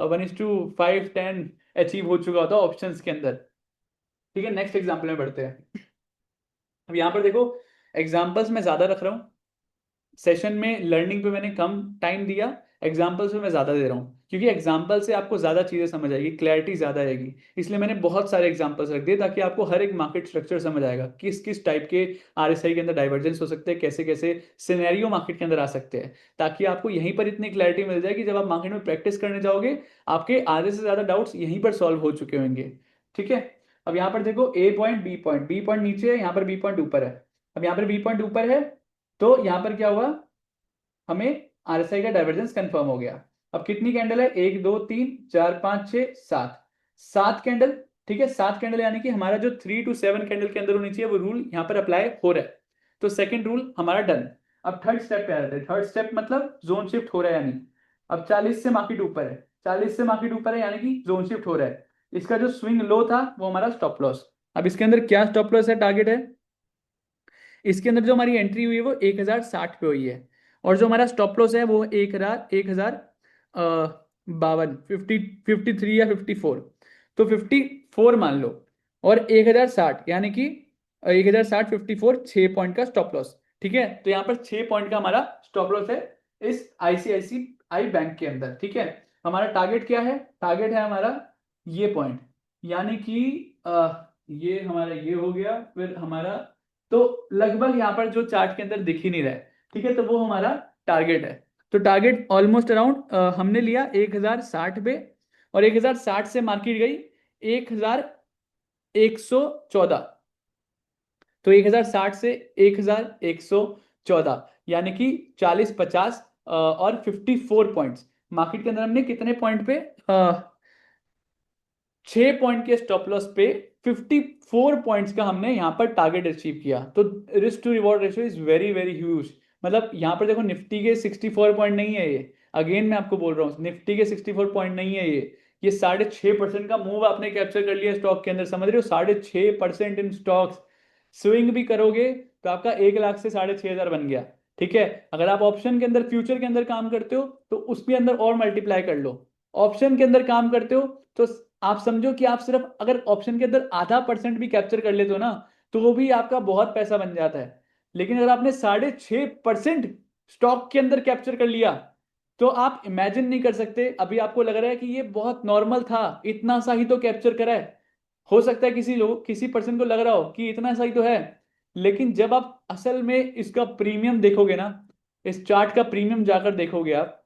1:5 10 अचीव हो चुका होता ऑप्शंस के अंदर। ठीक है, नेक्स्ट एग्जाम्पल में बढ़ते हैं। अब यहाँ पर देखो, एग्जाम्पल्स मैं ज्यादा रख रहा हूँ, सेशन में लर्निंग पे मैंने कम टाइम दिया, एग्जाम्पल्स पे मैं ज्यादा दे रहा हूँ, क्योंकि एग्जाम्पल से आपको ज्यादा चीजें समझ आएगी, क्लैरिटी ज्यादा आएगी, इसलिए मैंने बहुत सारे एग्जाम्पल्स रख दिए ताकि आपको हर एक मार्केट स्ट्रक्चर समझ आएगा, किस किस टाइप के आरएसआई के अंदर डाइवर्जेंस हो सकते हैं, कैसे कैसे सिनेरियो मार्केट के अंदर आ सकते हैं, ताकि आपको यहीं पर इतनी क्लैरिटी मिल जाए कि जब आप मार्केट में प्रैक्टिस करने जाओगे आपके आधे से ज्यादा डाउट्स यहीं पर सॉल्व हो चुके होंगे। ठीक है, अब यहाँ पर देखो ए पॉइंट बी पॉइंट नीचे है, यहाँ पर बी पॉइंट ऊपर है। अब यहाँ पर बी पॉइंट ऊपर है, तो यहाँ पर क्या हुआ, हमें आरएसआई का डाइवर्जेंस कंफर्म हो गया। अब कितनी कैंडल है, 1 2 3 4 5 6 7, 7 कैंडल। ठीक है, 7 कैंडल, यानी कि हमारा जो 3 to 7 कैंडल के अंदर होनी चाहिए वो रूल यहाँ पर अप्लाई हो रहा है, तो सेकंड रूल हमारा डन। अब थर्ड स्टेप पे आ जाते हैं, थर्ड स्टेप मतलब जोन शिफ्ट हो रहा है या नहीं। अब 40 से मार्केट ऊपर है, 40 से मार्केट ऊपर है, यानी कि जोन शिफ्ट हो रहा है। इसका जो स्विंग लो था वो हमारा स्टॉप लॉस, अब इसके अंदर क्या स्टॉप लॉस है, टारगेट है, इसके अंदर जो हमारी एंट्री हुई है वो 1060 पे हुई है, और जो हमारा स्टॉप लॉस है वो 1052, 53 या 54, तो 54 मान लो, और 1060 यानी कि 1060, 54, 6 पॉइंट का स्टॉप लॉस। ठीक है, तो यहाँ पर 6 पॉइंट का हमारा स्टॉप लॉस है इस आईसीआईसीआई बैंक के अंदर। ठीक है, हमारा टारगेट क्या है, टारगेट है हमारा ये पॉइंट, यानी कि ये हमारा ये हो गया, फिर हमारा तो लगभग यहाँ पर जो चार्ट के अंदर दिख ही नहीं रहा है। ठीक है, तो वो हमारा टारगेट है। तो टारगेट ऑलमोस्ट अराउंड हमने लिया 1060 पे, और 1060 से मार्केट गई 1114, तो 1060 से 1114, यानी कि 40, 50 और 54 पॉइंट्स मार्केट के अंदर हमने कितने पॉइंट पे, 6 पॉइंट के स्टॉप लॉस पे 54 पॉइंट्स का हमने यहाँ पर टारगेट अचीव किया। तो risk to reward ratio is very very huge. मतलब यहाँ पर देखो निफ्टी के 64 पॉइंट नहीं है ये, अगेन मैं आपको बोल रहा हूँ निफ्टी के 64 पॉइंट नहीं है ये 6.5% का मूव आपने कैप्चर कर लिया स्टॉक के अंदर, समझ रहे हो, 6.5% इन स्टॉक्स। स्विंग भी करोगे तो आपका 1 लाख से 6,500 बन गया। ठीक है, अगर आप ऑप्शन के अंदर फ्यूचर के अंदर काम करते हो तो उसके अंदर और मल्टीप्लाई कर लो। ऑप्शन के अंदर काम करते हो तो आप समझो कि आप सिर्फ अगर ऑप्शन के अंदर आधा परसेंट भी कैप्चर कर लेते हो ना, तो वो भी आपका बहुत पैसा बन जाता है। लेकिन अगर आपने 6.5% स्टॉक के अंदर कैप्चर कर लिया, तो आप इमेजिन नहीं कर सकते, अभी आपको लग रहा है कि ये बहुत नॉर्मल था, इतना सा ही तो कैप्चर करा है। हो सकता है किसी पर्सन को लग रहा हो कि इतना सा ही तो है, लेकिन जब आप असल में इसका प्रीमियम देखोगे ना, इस चार्ट का प्रीमियम जाकर देखोगे आप,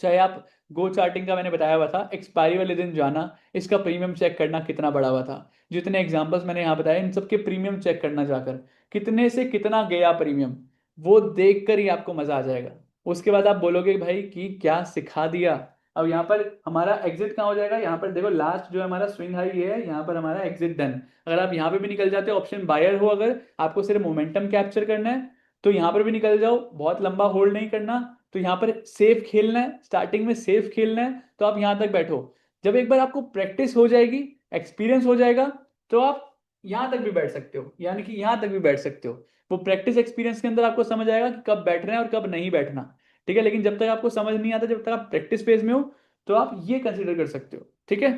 चाहे आप गो चार्टिंग का मैंने बताया हुआ था, एक्सपायरी वाले दिन जाना, इसका प्रीमियम चेक करना कितना बड़ा हुआ था। जितने एग्जांपल्स मैंने यहाँ बताए इन सबके प्रीमियम चेक करना जाकर, कितने से कितना गया प्रीमियम, वो देखकर ही आपको मजा आ जाएगा। उसके बाद आप बोलोगे भाई कि क्या सिखा दिया। अब यहाँ पर हमारा एग्जिट कहाँ हो जाएगा, यहाँ पर देखो लास्ट जो है हमारा स्विंग हाई ये है, यहाँ पर हमारा एग्जिट डन। अगर आप यहाँ पे भी निकल जाते हो, ऑप्शन बायर हो, अगर आपको सिर्फ मोमेंटम कैप्चर करना है तो यहाँ पर भी निकल जाओ, बहुत लंबा होल्ड नहीं करना। तो यहाँ पर सेफ खेलना है, स्टार्टिंग में सेफ खेलना है, तो आप यहाँ तक बैठो। जब एक बार आपको प्रैक्टिस हो जाएगी, एक्सपीरियंस हो जाएगा, तो आप यहाँ तक भी बैठ सकते हो, यानी कि यहाँ तक भी बैठ सकते हो। वो प्रैक्टिस एक्सपीरियंस के अंदर आपको समझ आएगा कि कब बैठना है और कब नहीं बैठना। ठीक है, लेकिन जब तक आपको समझ नहीं आता, जब तक आप प्रैक्टिस फेज में हो, तो आप ये कंसिडर कर सकते हो। ठीक है,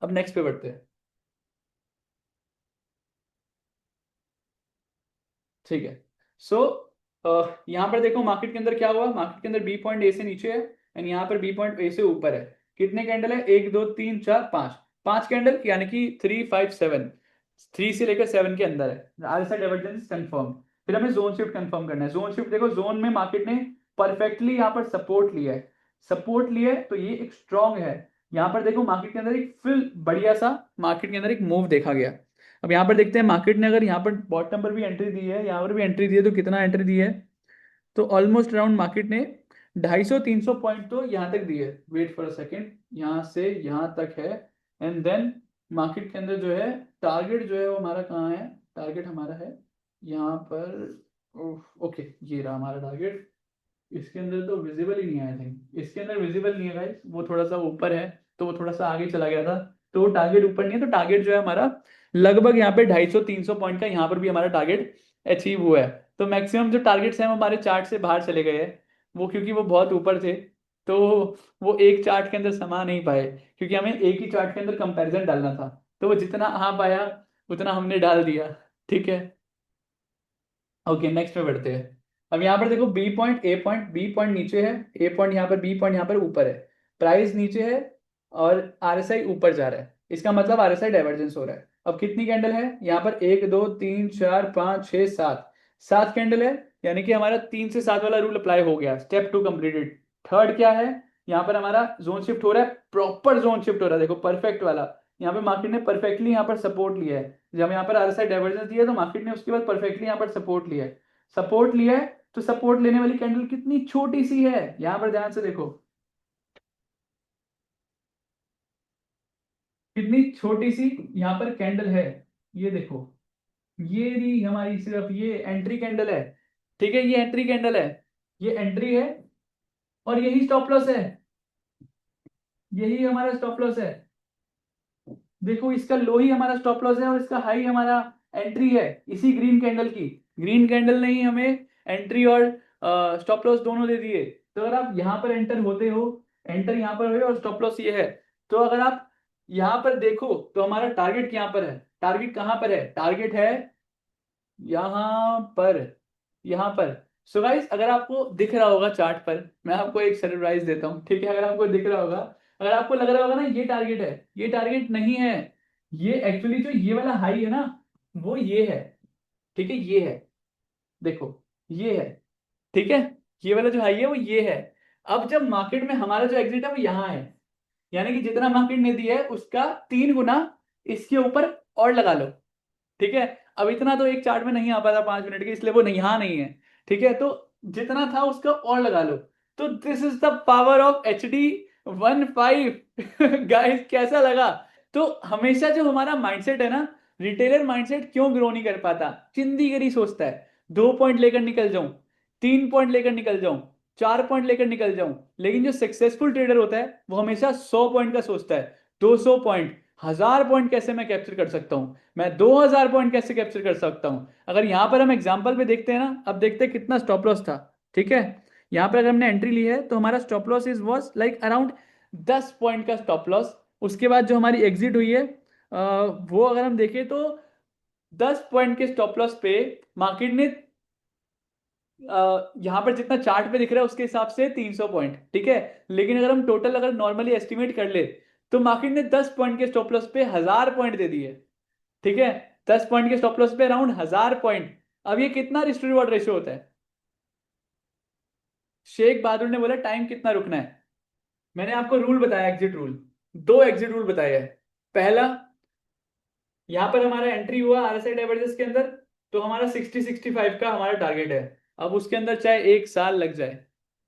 अब नेक्स्ट पे बढ़ते हैं। ठीक है, सो यहाँ पर देखो मार्केट के अंदर क्या हुआ, मार्केट के अंदर बी पॉइंट ए से नीचे है, एंड यहाँ पर बी पॉइंट ए से ऊपर है। कितने कैंडल है, 1, 2, 3, 4, 5, 5 कैंडल, यानी कि 3, 5, 7, 3 से लेकर 7 के अंदर है। RSI divergence confirm. फिर हमें जोन शिफ्ट कंफर्म करना है। जोन शिफ्ट देखो, जोन में मार्केट ने परफेक्टली यहाँ पर सपोर्ट लिया है, सपोर्ट लिया है तो ये एक स्ट्रॉन्ग है। यहाँ पर देखो मार्केट के अंदर एक फिल बढ़िया सा मार्केट के अंदर एक मूव देखा गया। अब यहाँ पर देखते हैं मार्केट ने अगर यहाँ पर बॉटम पर भी एंट्री दी है, यहाँ पर भी एंट्री दी है, तो कितना एंट्री दी है, तो ऑलमोस्ट अराउंड मार्केट ने 250-300 पॉइंट तो यहाँ तक दी है। वेट फॉर अ सेकेंड, यहाँ से यहाँ तक है, एंड देन मार्केट के अंदर जो है टारगेट जो है वो हमारा कहाँ है, टारगेट हमारा है यहाँ पर। ओके, ये रहा हमारा टारगेट। इसके अंदर तो विजिबल ही नहीं है, आई थिंक इसके अंदर विजिबल नहीं है गाइस, वो थोड़ा सा ऊपर है, तो वो थोड़ा सा आगे चला गया था, तो टारगेट ऊपर नहीं है। तो टारगेट जो है हमारा लगभग यहाँ पे 250-300 पॉइंट का यहाँ पर भी हमारा टारगेट अचीव हुआ है। तो मैक्सिमम जो टारगेट्स हैं वो हमारे चार्ट से बाहर चले गए हैं, वो क्योंकि वो बहुत ऊपर थे, तो वो एक चार्ट के अंदर समा नहीं पाए, क्योंकि हमें एक ही चार्ट के अंदर कंपैरिजन डालना था, तो वो जितना आ पाया उतना हमने डाल दिया। ठीक है, ओके नेक्स्ट पे बढ़ते हैं। अब यहाँ पर देखो B point A point, B point नीचे है, ए पॉइंट यहाँ पर, बी पॉइंट यहाँ पर ऊपर है, प्राइस नीचे है और आरएसआई ऊपर जा रहा है, इसका मतलब आरएसआई डाइवर्जेंस हो रहा है। अब कितनी कैंडल है यहाँ पर, 1, 2, 3, 4, 5, 6, 7, 7 कैंडल है, यानी कि हमारा 3 से 7 वाला रूल अप्लाई हो गया, स्टेप 2 कंप्लीटेड। थर्ड क्या है, यहाँ पर हमारा जोन शिफ्ट हो रहा है, प्रॉपर जोन शिफ्ट हो रहा है, देखो परफेक्ट वाला। यहाँ पे मार्केट ने परफेक्टली यहाँ पर सपोर्ट लिया है, जब यहाँ पर आरएसआई डाइवर्जेंस दिया है तो मार्केट ने उसके बाद परफेक्टली यहाँ पर सपोर्ट लिया है। सपोर्ट लिया है तो सपोर्ट लेने वाली कैंडल कितनी छोटी सी है, यहां पर ध्यान से देखो, कितनी छोटी सी यहाँ पर कैंडल है, ये देखो, ये रही हमारी सिर्फ ये एंट्री कैंडल है। ठीक है, ये एंट्री कैंडल है, ये एंट्री है, और यही स्टॉप लॉस है, यही हमारा स्टॉप लॉस है। देखो इसका लो ही हमारा स्टॉप लॉस है और इसका हाई हमारा एंट्री है, इसी ग्रीन कैंडल की। ग्रीन कैंडल ने ही हमें एंट्री और स्टॉप लॉस दोनों दे दिए। तो अगर आप यहाँ पर एंटर होते हो, एंटर यहाँ पर हुए और स्टॉप लॉस ये है, तो अगर आप यहाँ पर देखो तो हमारा टारगेट यहाँ पर है। टारगेट कहाँ पर है? टारगेट है यहाँ पर, यहाँ पर। सो गाइस अगर आपको दिख रहा होगा चार्ट पर, मैं आपको एक सरप्राइज देता हूँ, ठीक है? अगर आपको दिख रहा होगा, अगर आपको लग रहा होगा ना ये टारगेट है, ये टारगेट नहीं है। ये एक्चुअली जो ये वाला हाई है ना, वो ये है, ठीक है? ये है, देखो ये है, ठीक है? ये वाला जो हाई है वो ये है। अब जब मार्केट में हमारा जो एग्जिट है वो यहाँ है, यानी कि जितना मार्केट ने दिया है उसका 3 गुना इसके ऊपर और लगा लो, ठीक है? अब इतना तो एक चार्ट में नहीं आ पाता 5 मिनट के, इसलिए वो नहीं, यहाँ नहीं है, ठीक है? तो जितना था उसका और लगा लो। तो this is the power of HD 15 guys कैसा लगा? तो हमेशा जो हमारा माइंडसेट है ना, रिटेलर माइंडसेट क्यों ग्रो नहीं कर पाता? चिंदीगरी सोचता है 2 पॉइंट लेकर निकल जाऊं, 3 पॉइंट लेकर निकल जाऊं, 4 पॉइंट लेकर निकल जाऊं। लेकिन जो सक्सेसफुल ट्रेडर होता है वो हमेशा 100 पॉइंट का सोचता है, 200 पॉइंट, 1000 पॉइंट कैसे मैं कैप्चर कर सकता हूं, मैं 2000 पॉइंट कैसे कैप्चर कर सकता हूं। अगर यहां पर हम एग्जांपल पे देखते हैं ना, अब देखते हैं कितना स्टॉप लॉस था, ठीक है? यहां पर अगर हमने एंट्री ली है तो हमारा stop loss is was like around 10 point का स्टॉप लॉस। उसके बाद जो हमारी एग्जिट हुई है वो अगर हम देखें तो 10 पॉइंट के स्टॉप लॉस पे मार्केट ने यहां पर जितना चार्ट पे दिख रहा है उसके हिसाब से 300 पॉइंट, ठीक है? लेकिन अगर हम टोटल अगर नॉर्मली एस्टिमेट कर ले तो मार्केट ने 10 पॉइंट के स्टॉप लॉस पे 1000 पॉइंट दे दिए, ठीक है? 10 पॉइंट के स्टॉप लॉस पे अराउंड 1000 पॉइंट। अब ये कितना रिस्क रिवॉर्ड रेशियो होता है? शेख बहादुर ने बोला टाइम कितना रुकना है। मैंने आपको रूल बताया, एग्जिट रूल, 2 एग्जिट रूल बताए हैं। पहला, यहां पर हमारा एंट्री हुआ RSI डाइवर्जेंस के अंदर, तो हमारा 60-65 का हमारा टारगेट है। अब उसके अंदर चाहे 1 साल लग जाए,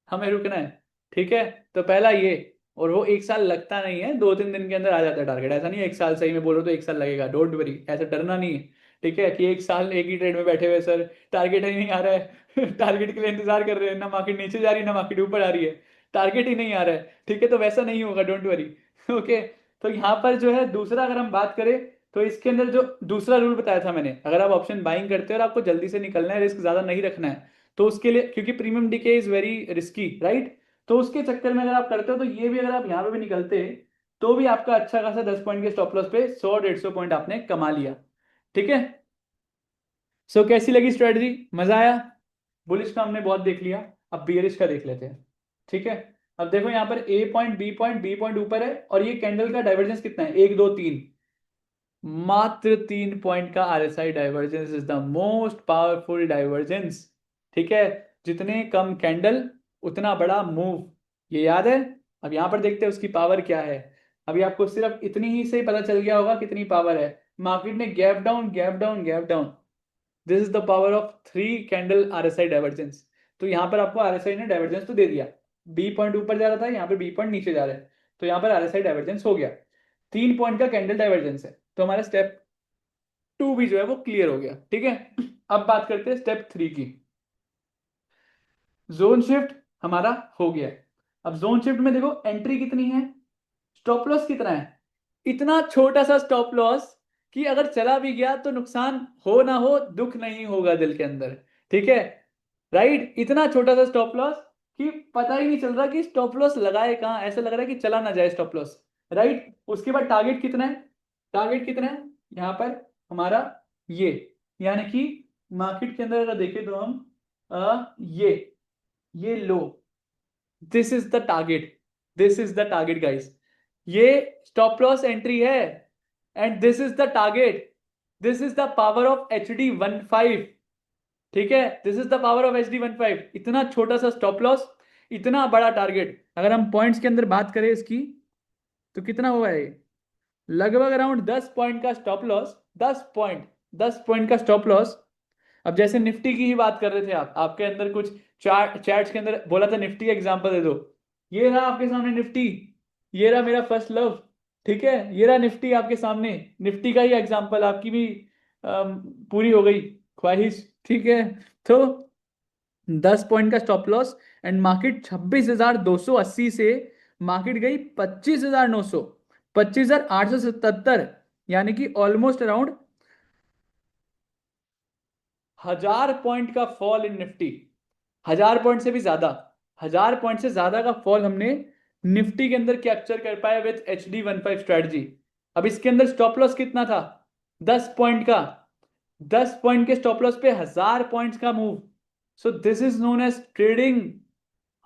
हमें रुकना है, ठीक है? तो पहला ये, और वो 1 साल लगता नहीं है, 2-3 दिन के अंदर आ जाता है टारगेट। ऐसा नहीं है 1 साल, सही में बोल रहा हूं तो 1 साल लगेगा, डोंट वरी, ऐसा डरना नहीं है, ठीक है? कि 1 साल एक ही ट्रेड में बैठे हुए सर टारगेट ही नहीं आ रहा है टारगेट के लिए इंतजार कर रहे हैं, ना मार्केट नीचे जा रही है ना मार्केट ऊपर आ रही है, टारगेट ही नहीं आ रहा है, ठीक है? तो वैसा नहीं होगा, डोंट वरी ओके। तो यहाँ पर जो है दूसरा अगर हम बात करें, तो इसके अंदर जो दूसरा रूल बताया था मैंने, अगर आप ऑप्शन बाइंग करते हो और आपको जल्दी से निकलना है, रिस्क ज्यादा नहीं रखना है, तो उसके लिए, क्योंकि premium DK is very risky, right? तो उसके चक्कर में अगर आप करते हो तो ये भी, अगर आप यहाँ पे भी निकलते तो भी आपका अच्छा खासा 10 पॉइंट के स्टॉप लॉस पे 100-150 पॉइंट आपने कमा लिया, ठीक है? सो कैसी लगी स्ट्रेटजी? मजा आया? बुलिश का हमने बहुत देख लिया, अब बियरिश का देख लेते हैं, ठीक है? अब देखो यहाँ पर ए पॉइंट, बी पॉइंट ऊपर है, और ये कैंडल का डाइवर्जेंस कितना है? 1 2 3, मात्र 3 पॉइंट का RSI divergence is the most powerful divergence, ठीक है? जितने कम कैंडल उतना बड़ा मूव, ये याद है? अब यहां पर देखते हैं उसकी पावर क्या है। अभी आपको सिर्फ इतनी ही से ही पता चल गया होगा कितनी पावर है। मार्केट ने gap down, gap down, gap down, this is the power of 3 candle RSI divergence. तो यहां पर आपको RSI ने डाइवर्जेंस तो दे दिया, बी पॉइंट ऊपर जा रहा था, यहाँ पे बी पॉइंट नीचे जा रहा है, तो यहाँ पर RSI डाइवर्जेंस हो गया। 3 पॉइंट का कैंडल डाइवर्जेंस है, तो हमारा स्टेप 2 भी जो है वो क्लियर हो गया, ठीक है? अब बात करते हैं स्टेप 3 की। जोन शिफ्ट हमारा हो गया। अब जोन शिफ्ट में देखो एंट्री कितनी है, स्टॉप लॉस कितना है? इतना छोटा सा स्टॉप लॉस कि अगर चला भी गया तो नुकसान हो ना हो, दुख नहीं होगा दिल के अंदर, ठीक है? राइट? इतना छोटा सा स्टॉप लॉस कि पता ही नहीं चल रहा कि स्टॉप लॉस लगाए कहाँ, ऐसा लग रहा है कि चला ना जाए स्टॉप लॉस, राइट? उसके बाद टारगेट कितना है? टारगेट कितना है यहाँ पर हमारा? ये, यानी कि मार्केट के अंदर अगर देखें तो हम ये लो, this is the target, this is the target guys, ये स्टॉप लॉस एंट्री है, and this is the target, this is the power of HD 15, ठीक है? This is the power of HD 15। इतना छोटा सा स्टॉप लॉस, इतना बड़ा target. अगर हम पॉइंट्स के अंदर बात करें इसकी, तो कितना हुआ है ये? लगभग अराउंड 10 पॉइंट का स्टॉप लॉस, 10 पॉइंट, 10 पॉइंट का स्टॉप लॉस। अब जैसे निफ्टी की ही बात कर रहे थे आप, आपके अंदर कुछ चैट्स के अंदर बोला था निफ्टी का एग्जांपल दे दो, ये रहा आपके सामने निफ्टी, ये रहा मेरा फर्स्ट लव, ठीक है? ये रहा निफ्टी आपके सामने, निफ्टी का ही एग्जांपल, आपकी भी पूरी हो गई ख्वाहिश, ठीक है? तो 10 पॉइंट का स्टॉप लॉस, एंड मार्केट 26,280 से मार्केट गई 25,900, 25,877, यानी कि ऑलमोस्ट अराउंड 1000 पॉइंट का फॉल इन निफ्टी, 1000 पॉइंट से भी ज्यादा, 1000 पॉइंट से ज्यादा का फॉल हमने निफ्टी के अंदर कैप्चर कर पाया विथ HD15 स्ट्रेटजी। अब इसके अंदर स्टॉप लॉस कितना था? 10 पॉइंट का, 10 पॉइंट के स्टॉप लॉस पे 1000 पॉइंट्स का move. So this is known as trading.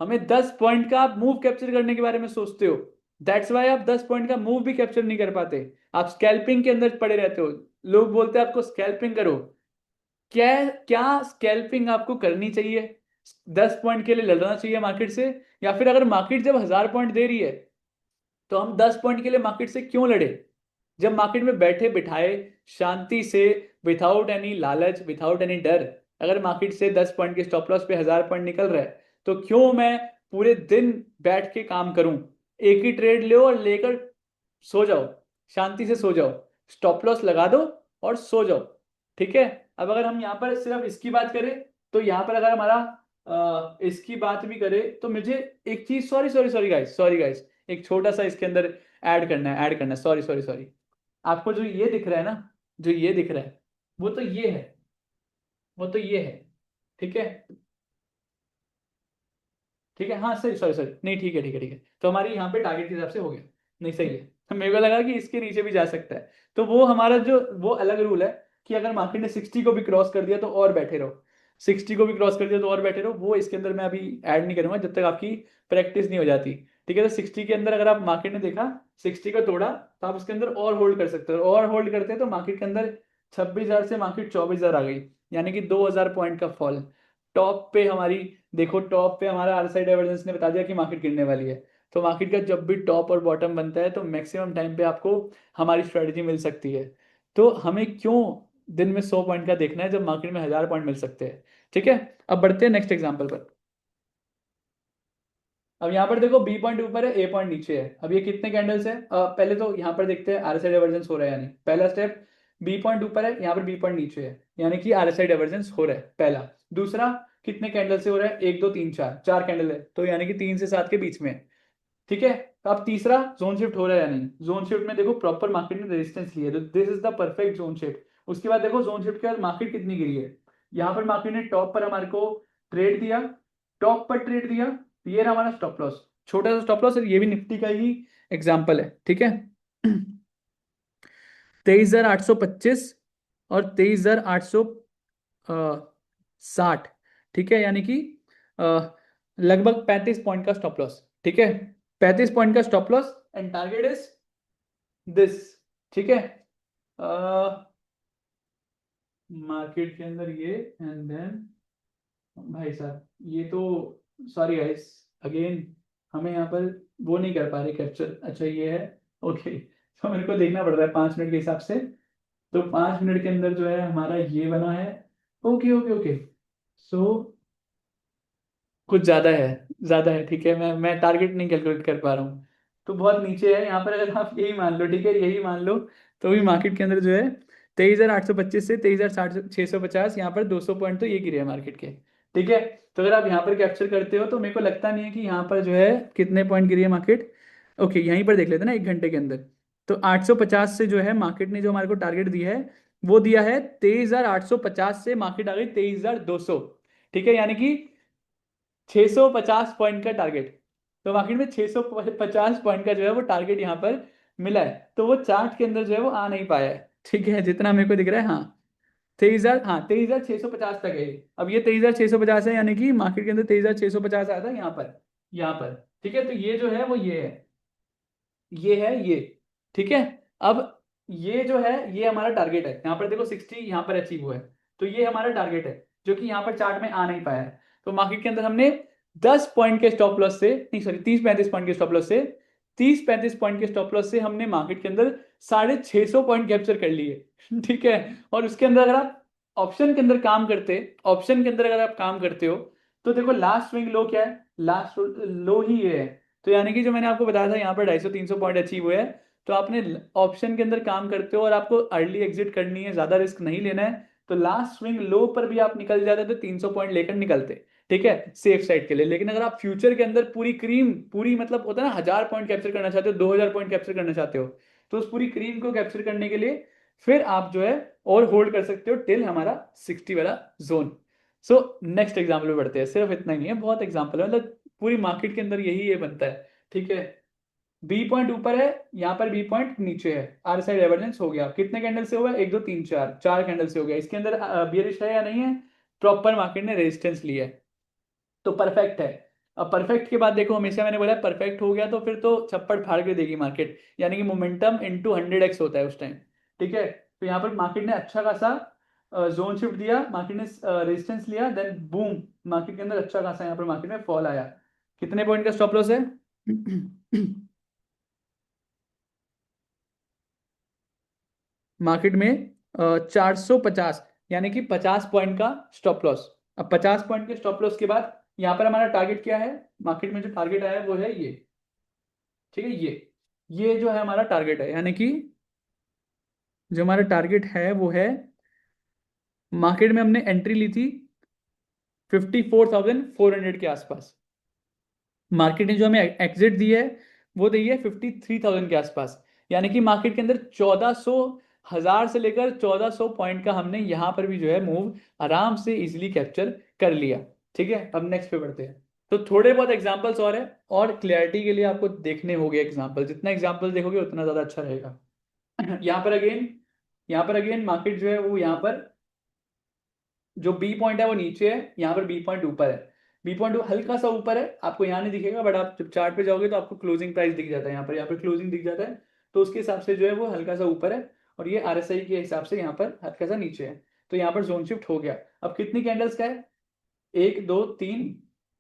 हमें 10 पॉइंट का आप मूव कैप्चर करने के बारे में सोचते हो, दैट्स वाई आप 10 पॉइंट का मूव भी कैप्चर नहीं कर पाते, आप स्कैल्पिंग के अंदर पड़े रहते हो। लोग बोलते हैं आपको स्कैल्पिंग करो, क्या क्या स्कैल्पिंग आपको करनी चाहिए? 10 पॉइंट के लिए लड़ना चाहिए मार्केट से? या फिर अगर मार्केट जब 1000 पॉइंट दे रही है तो हम 10 पॉइंट के लिए मार्केट से क्यों लड़े? जब मार्केट में बैठे बिठाए शांति से, विथाउट एनी लालच, विथाउट एनी डर, अगर मार्केट से 10 पॉइंट के स्टॉप लॉस पे 1000 पॉइंट निकल रहा है तो क्यों मैं पूरे दिन बैठ के काम करूं? एक ही ट्रेड लो और लेकर सो जाओ, शांति से सो जाओ, स्टॉप लॉस लगा दो और सो जाओ। ठीक है, अब अगर हम यहाँ पर सिर्फ इसकी बात करें तो यहाँ पर अगर हमारा इसकी बात भी करें तो मुझे एक चीज, sorry sorry sorry guys, sorry guys, एक छोटा सा इसके अंदर ऐड करना है, सॉरी सॉरी सॉरी। आपको जो ये दिख रहा है ना, जो ये दिख रहा है वो तो ये है, वो तो ये है। ठीक है, ठीक है, हाँ सही, सॉरी सॉरी, नहीं ठीक है ठीक है ठीक है, तो हमारी यहाँ पे टारगेट के हिसाब से हो गया, नहीं सही है। तो मेरे को लगा कि इसके नीचे भी जा सकता है, तो वो हमारा जो वो अलग रूल है कि अगर मार्केट ने 60 को भी क्रॉस कर दिया तो और बैठे रहो, 60 को भी क्रॉस कर दिया तो और बैठे रहो, वो इसके अंदर मैं अभी ऐड नहीं करूंगा जब तक आपकी प्रैक्टिस नहीं हो जाती। ठीक है, तो 60 के अंदर अगर आप मार्केट ने देखा 60 को तोड़ा तो आप इसके अंदर और होल्ड कर सकते हो, और होल्ड करते हैं तो मार्केट के अंदर 26,000 से मार्केट 24,000 आ गई, यानी कि 2000 पॉइंट का फॉल। टॉप पे हमारी, देखो टॉप पे हमारा RSI डाइवर्जेंस ने बता दिया कि मार्केट गिरने वाली है, तो मार्केट का जब भी टॉप और बॉटम बनता है तो मैक्सिमम टाइम पे आपको हमारी स्ट्रेटजी मिल सकती है। तो हमें क्यों दिन में 100 पॉइंट का देखना है जब मार्केट में 1000 पॉइंट मिल सकते हैं? ठीक है, अब बढ़ते हैं नेक्स्ट एग्जांपल पर। अब यहाँ पर देखो बी पॉइंट ऊपर है, ए पॉइंट नीचे है। अब ये कितने कैंडल्स है? पहले तो यहाँ पर देखते हैं RSI डाइवर्जेंस हो रहा है या नहीं। पहला स्टेप, बी पॉइंट ऊपर है, यहाँ पर बी पॉइंट नीचे है, यानी कि RSI डाइवर्जेंस हो रहा है, पहला। दूसरा, कितने कैंडल से हो रहा है? 1 2 3 4, 4 कैंडल है, तो यानी कि 3 से 7 के बीच में है। ठीक है, तो अब तीसरा, जोन शिफ्ट हो रहा है या नहीं? जोन शिफ्ट में देखो प्रॉपर मार्केट ने रेजिस्टेंस लिया है, तो this is the perfect zone shift. उसके बाद देखो जोन शिफ्ट के बाद मार्केट कितनी गिरी है। यहाँ पर मार्केट ने टॉप पर हमारे को ट्रेड दिया, टॉप पर ट्रेड दिया, ये रहा हमारा स्टॉप लॉस, छोटा सा स्टॉप लॉस, ये भी निफ्टी का ही एग्जाम्पल है। ठीक है, 23,825 और 23,860। ठीक है, यानी कि अ, लगभग 35 पॉइंट का स्टॉप लॉस। ठीक है, 35 पॉइंट का stop loss and target is this. ठीक है, मार्केट के अंदर ये, एंड देन भाई साहब ये तो, सॉरी गाइस अगेन, हमें यहाँ पर वो नहीं कर पा रहे कैप्चर, अच्छा ये है, ओके। तो मेरे को देखना पड़ रहा है 5 मिनट के हिसाब से, तो 5 मिनट के अंदर जो है हमारा ये बना है, ओके ओके ओके। सो कुछ ज्यादा है, ज्यादा है। ठीक है, मैं टारगेट नहीं कैलकुलेट कर पा रहा हूँ, तो बहुत नीचे है यहाँ पर। अगर आप यही मान लो, ठीक है यही मान लो, तो भी मार्केट के अंदर जो है 23,825 से 23,650, यहाँ पर 200 पॉइंट तो ये गिरे हैं मार्केट के। ठीक है, तो अगर आप यहाँ पर कैप्चर करते हो तो मेरे को लगता नहीं है कि यहाँ पर जो है कितने पॉइंट गिरी है मार्केट। ओके, यहीं पर देख लेते हैं ना 1 घंटे के अंदर। तो 850 से जो है मार्केट ने जो हमारे को टारगेट दिया है वो दिया है 23,850 से मार्केट आ गई 23,200। ठीक है, यानी कि 650 पॉइंट का टारगेट, तो मार्केट में 650 पॉइंट का जो है वो टारगेट यहाँ पर मिला है, तो वो चार्ट के अंदर जो है वो आ नहीं पाया है। ठीक है, जितना मेरे को दिख रहा है, हाँ 23,000, हाँ 23,650 तक है ये। अब ये 23,650 है, यानी कि मार्केट के अंदर 23,650 आया था यहाँ पर, यहाँ पर। ठीक है, तो ये जो है वो ये है, ये है ये। ठीक है, अब ये जो है ये हमारा टारगेट है, यहाँ पर देखो 60 यहाँ पर अचीव हुआ है, तो ये हमारा टारगेट है जो कि यहाँ पर चार्ट में आ नहीं पाया है। तो मार्केट के अंदर हमने 10 पॉइंट के स्टॉप लॉस से, नहीं सॉरी 30-35 पॉइंट के स्टॉप लॉस से, 30-35 पॉइंट के स्टॉप लॉस से हमने मार्केट के अंदर 650 पॉइंट कैप्चर कर लिए। ठीक है, और उसके अंदर अगर आप ऑप्शन के अंदर काम करते, ऑप्शन के अंदर अगर आप काम करते हो तो देखो लास्ट स्विंग लो क्या है, लास्ट लो ही ये है। तो यानी कि जो मैंने आपको बताया था यहाँ पर 250-300 पॉइंट अचीव हुए हैं, तो आपने ऑप्शन के अंदर काम करते हो और आपको अर्ली एग्जिट करनी है, ज्यादा रिस्क नहीं लेना है, तो लास्ट स्विंग लो पर भी आप निकल जाते तो 300 पॉइंट लेकर निकलते। ठीक है, सेफ साइड के लिए। लेकिन अगर आप फ्यूचर के अंदर पूरी क्रीम, पूरी मतलब होता है ना 1000 पॉइंट कैप्चर करना चाहते हो, 2000 पॉइंट कैप्चर करना चाहते हो, तो उस पूरी क्रीम को कैप्चर करने के लिए फिर आप जो है और होल्ड कर सकते हो टिल हमारा 60 वाला जोन। सो नेक्स्ट एग्जाम्पल पे बढ़ते हैं। सिर्फ इतना ही नहीं है, बहुत एग्जाम्पल है, मतलब पूरी मार्केट के अंदर यही ये बनता है। ठीक है, बी पॉइंट ऊपर है, यहाँ पर बी पॉइंट नीचे है, आर साइड डाइवर्जेंस हो गया, कितने कैंडल से हुआ है, 1 2 3 4, 4 कैंडल से हो गया। इसके अंदर बियरिश है या नहीं है, प्रॉपर मार्केट ने रेजिस्टेंस लिया है, तो परफेक्ट है। अब परफेक्ट के बाद देखो, हमेशा मैंने बोला परफेक्ट हो गया तो फिर तो छप्पड़ फाड़ के देगी मार्केट, यानी कि मोमेंटम इनटू 100x होता है उस टाइम। ठीक है, तो यहाँ पर मार्केट ने अच्छा खासा जोन शिफ्ट दिया, मार्केट ने रेजिस्टेंस लिया, देन बूम, मार्केट के अंदर अच्छा खासा यहाँ पर मार्केट में फॉल आया। कितने पॉइंट का स्टॉप लॉस है मार्केट में 450, यानी कि 50 पॉइंट का स्टॉप लॉस। अब 50 पॉइंट के स्टॉप लॉस के बाद यहाँ पर हमारा टारगेट क्या है, मार्केट में जो टारगेट आया है वो है ये। ठीक है, ये जो है हमारा टारगेट है, यानी कि जो हमारा टारगेट है वो है, मार्केट में हमने एंट्री ली थी 54,400 के आसपास, मार्केट ने जो हमें एग्जिट दी है वो दी है 53,000 के आसपास, यानी कि मार्केट के अंदर 1400 हजार से लेकर 1400 पॉइंट का हमने यहाँ पर भी जो है मूव आराम से इजीली कैप्चर कर लिया। ठीक है, अब नेक्स्ट पे बढ़ते हैं। तो थोड़े बहुत एग्जांपल्स और है, और क्लैरिटी के लिए आपको देखने होंगे एग्जांपल, जितना एग्जांपल देखोगे उतना ज़्यादा अच्छा रहेगा। यहाँ पर अगेन मार्केट जो है वो यहाँ पर जो बी पॉइंट है वो नीचे है, यहाँ पर बी पॉइंट ऊपर है, बी पॉइंट हल्का सा ऊपर है, आपको यहाँ नहीं दिखेगा, बट आप जब चार्ट पे जाओगे तो आपको क्लोजिंग प्राइस दिख जाता है, यहाँ पर क्लोजिंग दिख जाता है, तो उसके हिसाब से जो है वो हल्का सा ऊपर है, और ये आरएसआई के हिसाब से यहाँ पर हल्का सा नीचे है, तो यहाँ पर जोन शिफ्ट हो गया। अब कितनी कैंडल्स का है, 1 2 3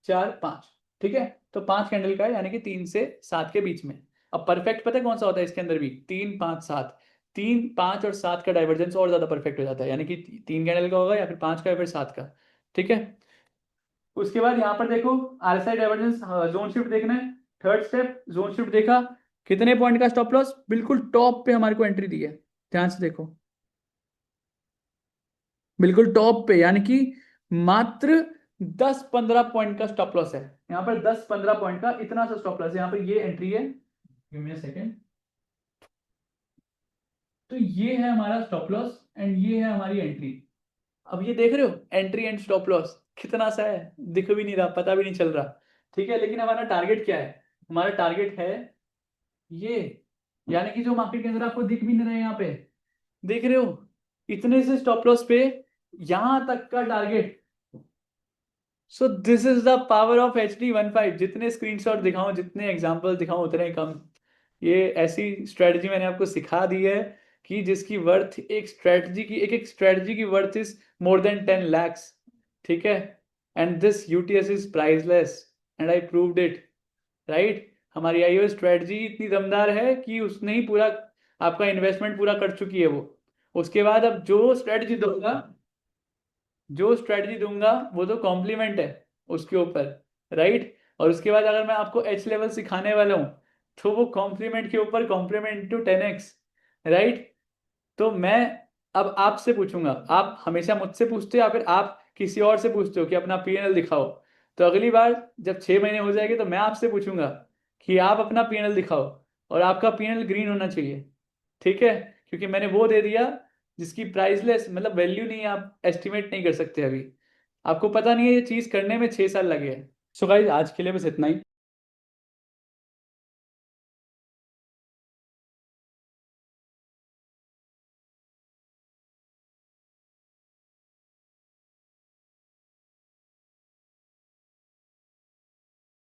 4 5, ठीक है, तो 5 कैंडल का है, यानी कि 3 से 7 के बीच में। अब परफेक्ट पता है कौन सा होता है इसके अंदर भी, 3 5 7, 3 5 और 7 का डाइवर्जेंस और ज्यादा परफेक्ट हो जाता है, यानी कि 3 कैंडल का होगा या फिर 5 का या फिर 7 का। ठीक है, उसके बाद यहाँ पर देखो आरएसआई डाइवर्जेंस जोन शिफ्ट देखना है, थर्ड स्टेप जोन शिफ्ट देखा, कितने पॉइंट का स्टॉप लॉस, बिल्कुल टॉप पे हमारे को एंट्री दी है, ध्यान से देखो, बिल्कुल टॉप पे, यानी कि मात्र 10-15 पॉइंट का स्टॉप लॉस है, यहाँ पर 10-15 पॉइंट का इतना सा स्टॉप लॉस है, यहाँ पर ये एंट्री है, गिव मी अ सेकंड, तो ये है हमारा स्टॉप लॉस एंड ये है हमारी एंट्री। अब ये देख रहे हो एंट्री एंड स्टॉप लॉस कितना सा है, दिख भी नहीं रहा, पता भी नहीं चल रहा। ठीक है, लेकिन हमारा टारगेट क्या है, हमारा टारगेट है ये, यानी कि जो मार्केट के अंदर आपको दिख भी नहीं रहा है, यहाँ पे देख रहे हो, इतने से स्टॉप लॉस पे यहां तक का target. So this is the power of HD15, जितने स्क्रीनशॉट दिखाऊं, जितने एग्जांपल दिखाऊं उतने ही कम। ये ऐसी स्ट्रेटजी मैंने आपको सिखा दी है कि जिसकी वर्थ, एक स्ट्रेटजी की, एक स्ट्रेटजी की worth is more than 10 lakhs। ठीक है, and this UTS is priceless, and I proved it, right. हमारी आईओ स्ट्रेटजी इतनी दमदार है कि उसने ही पूरा आपका इन्वेस्टमेंट पूरा कर चुकी है वो। उसके बाद अब जो स्ट्रेटजी दूंगा वो तो कॉम्प्लीमेंट है उसके ऊपर, राइट। और उसके बाद अगर मैं आपको एच लेवल सिखाने वाला हूँ तो वो कॉम्प्लीमेंट के ऊपर कॉम्प्लीमेंट टू 10x, राइट। तो मैं अब आपसे पूछूंगा, आप हमेशा मुझसे पूछते हो या फिर आप किसी और से पूछते हो कि अपना पीएनएल दिखाओ, तो अगली बार जब 6 महीने हो जाएंगे तो मैं आपसे पूछूंगा कि आप अपना पीएनएल दिखाओ, और आपका पीएनएल ग्रीन होना चाहिए। ठीक है, क्योंकि मैंने वो दे दिया जिसकी प्राइसलेस, मतलब वैल्यू नहीं है, आप एस्टिमेट नहीं कर सकते, अभी आपको पता नहीं है, ये चीज करने में 6 साल लगे हैं। सो गाइज आज के लिए बस इतना ही।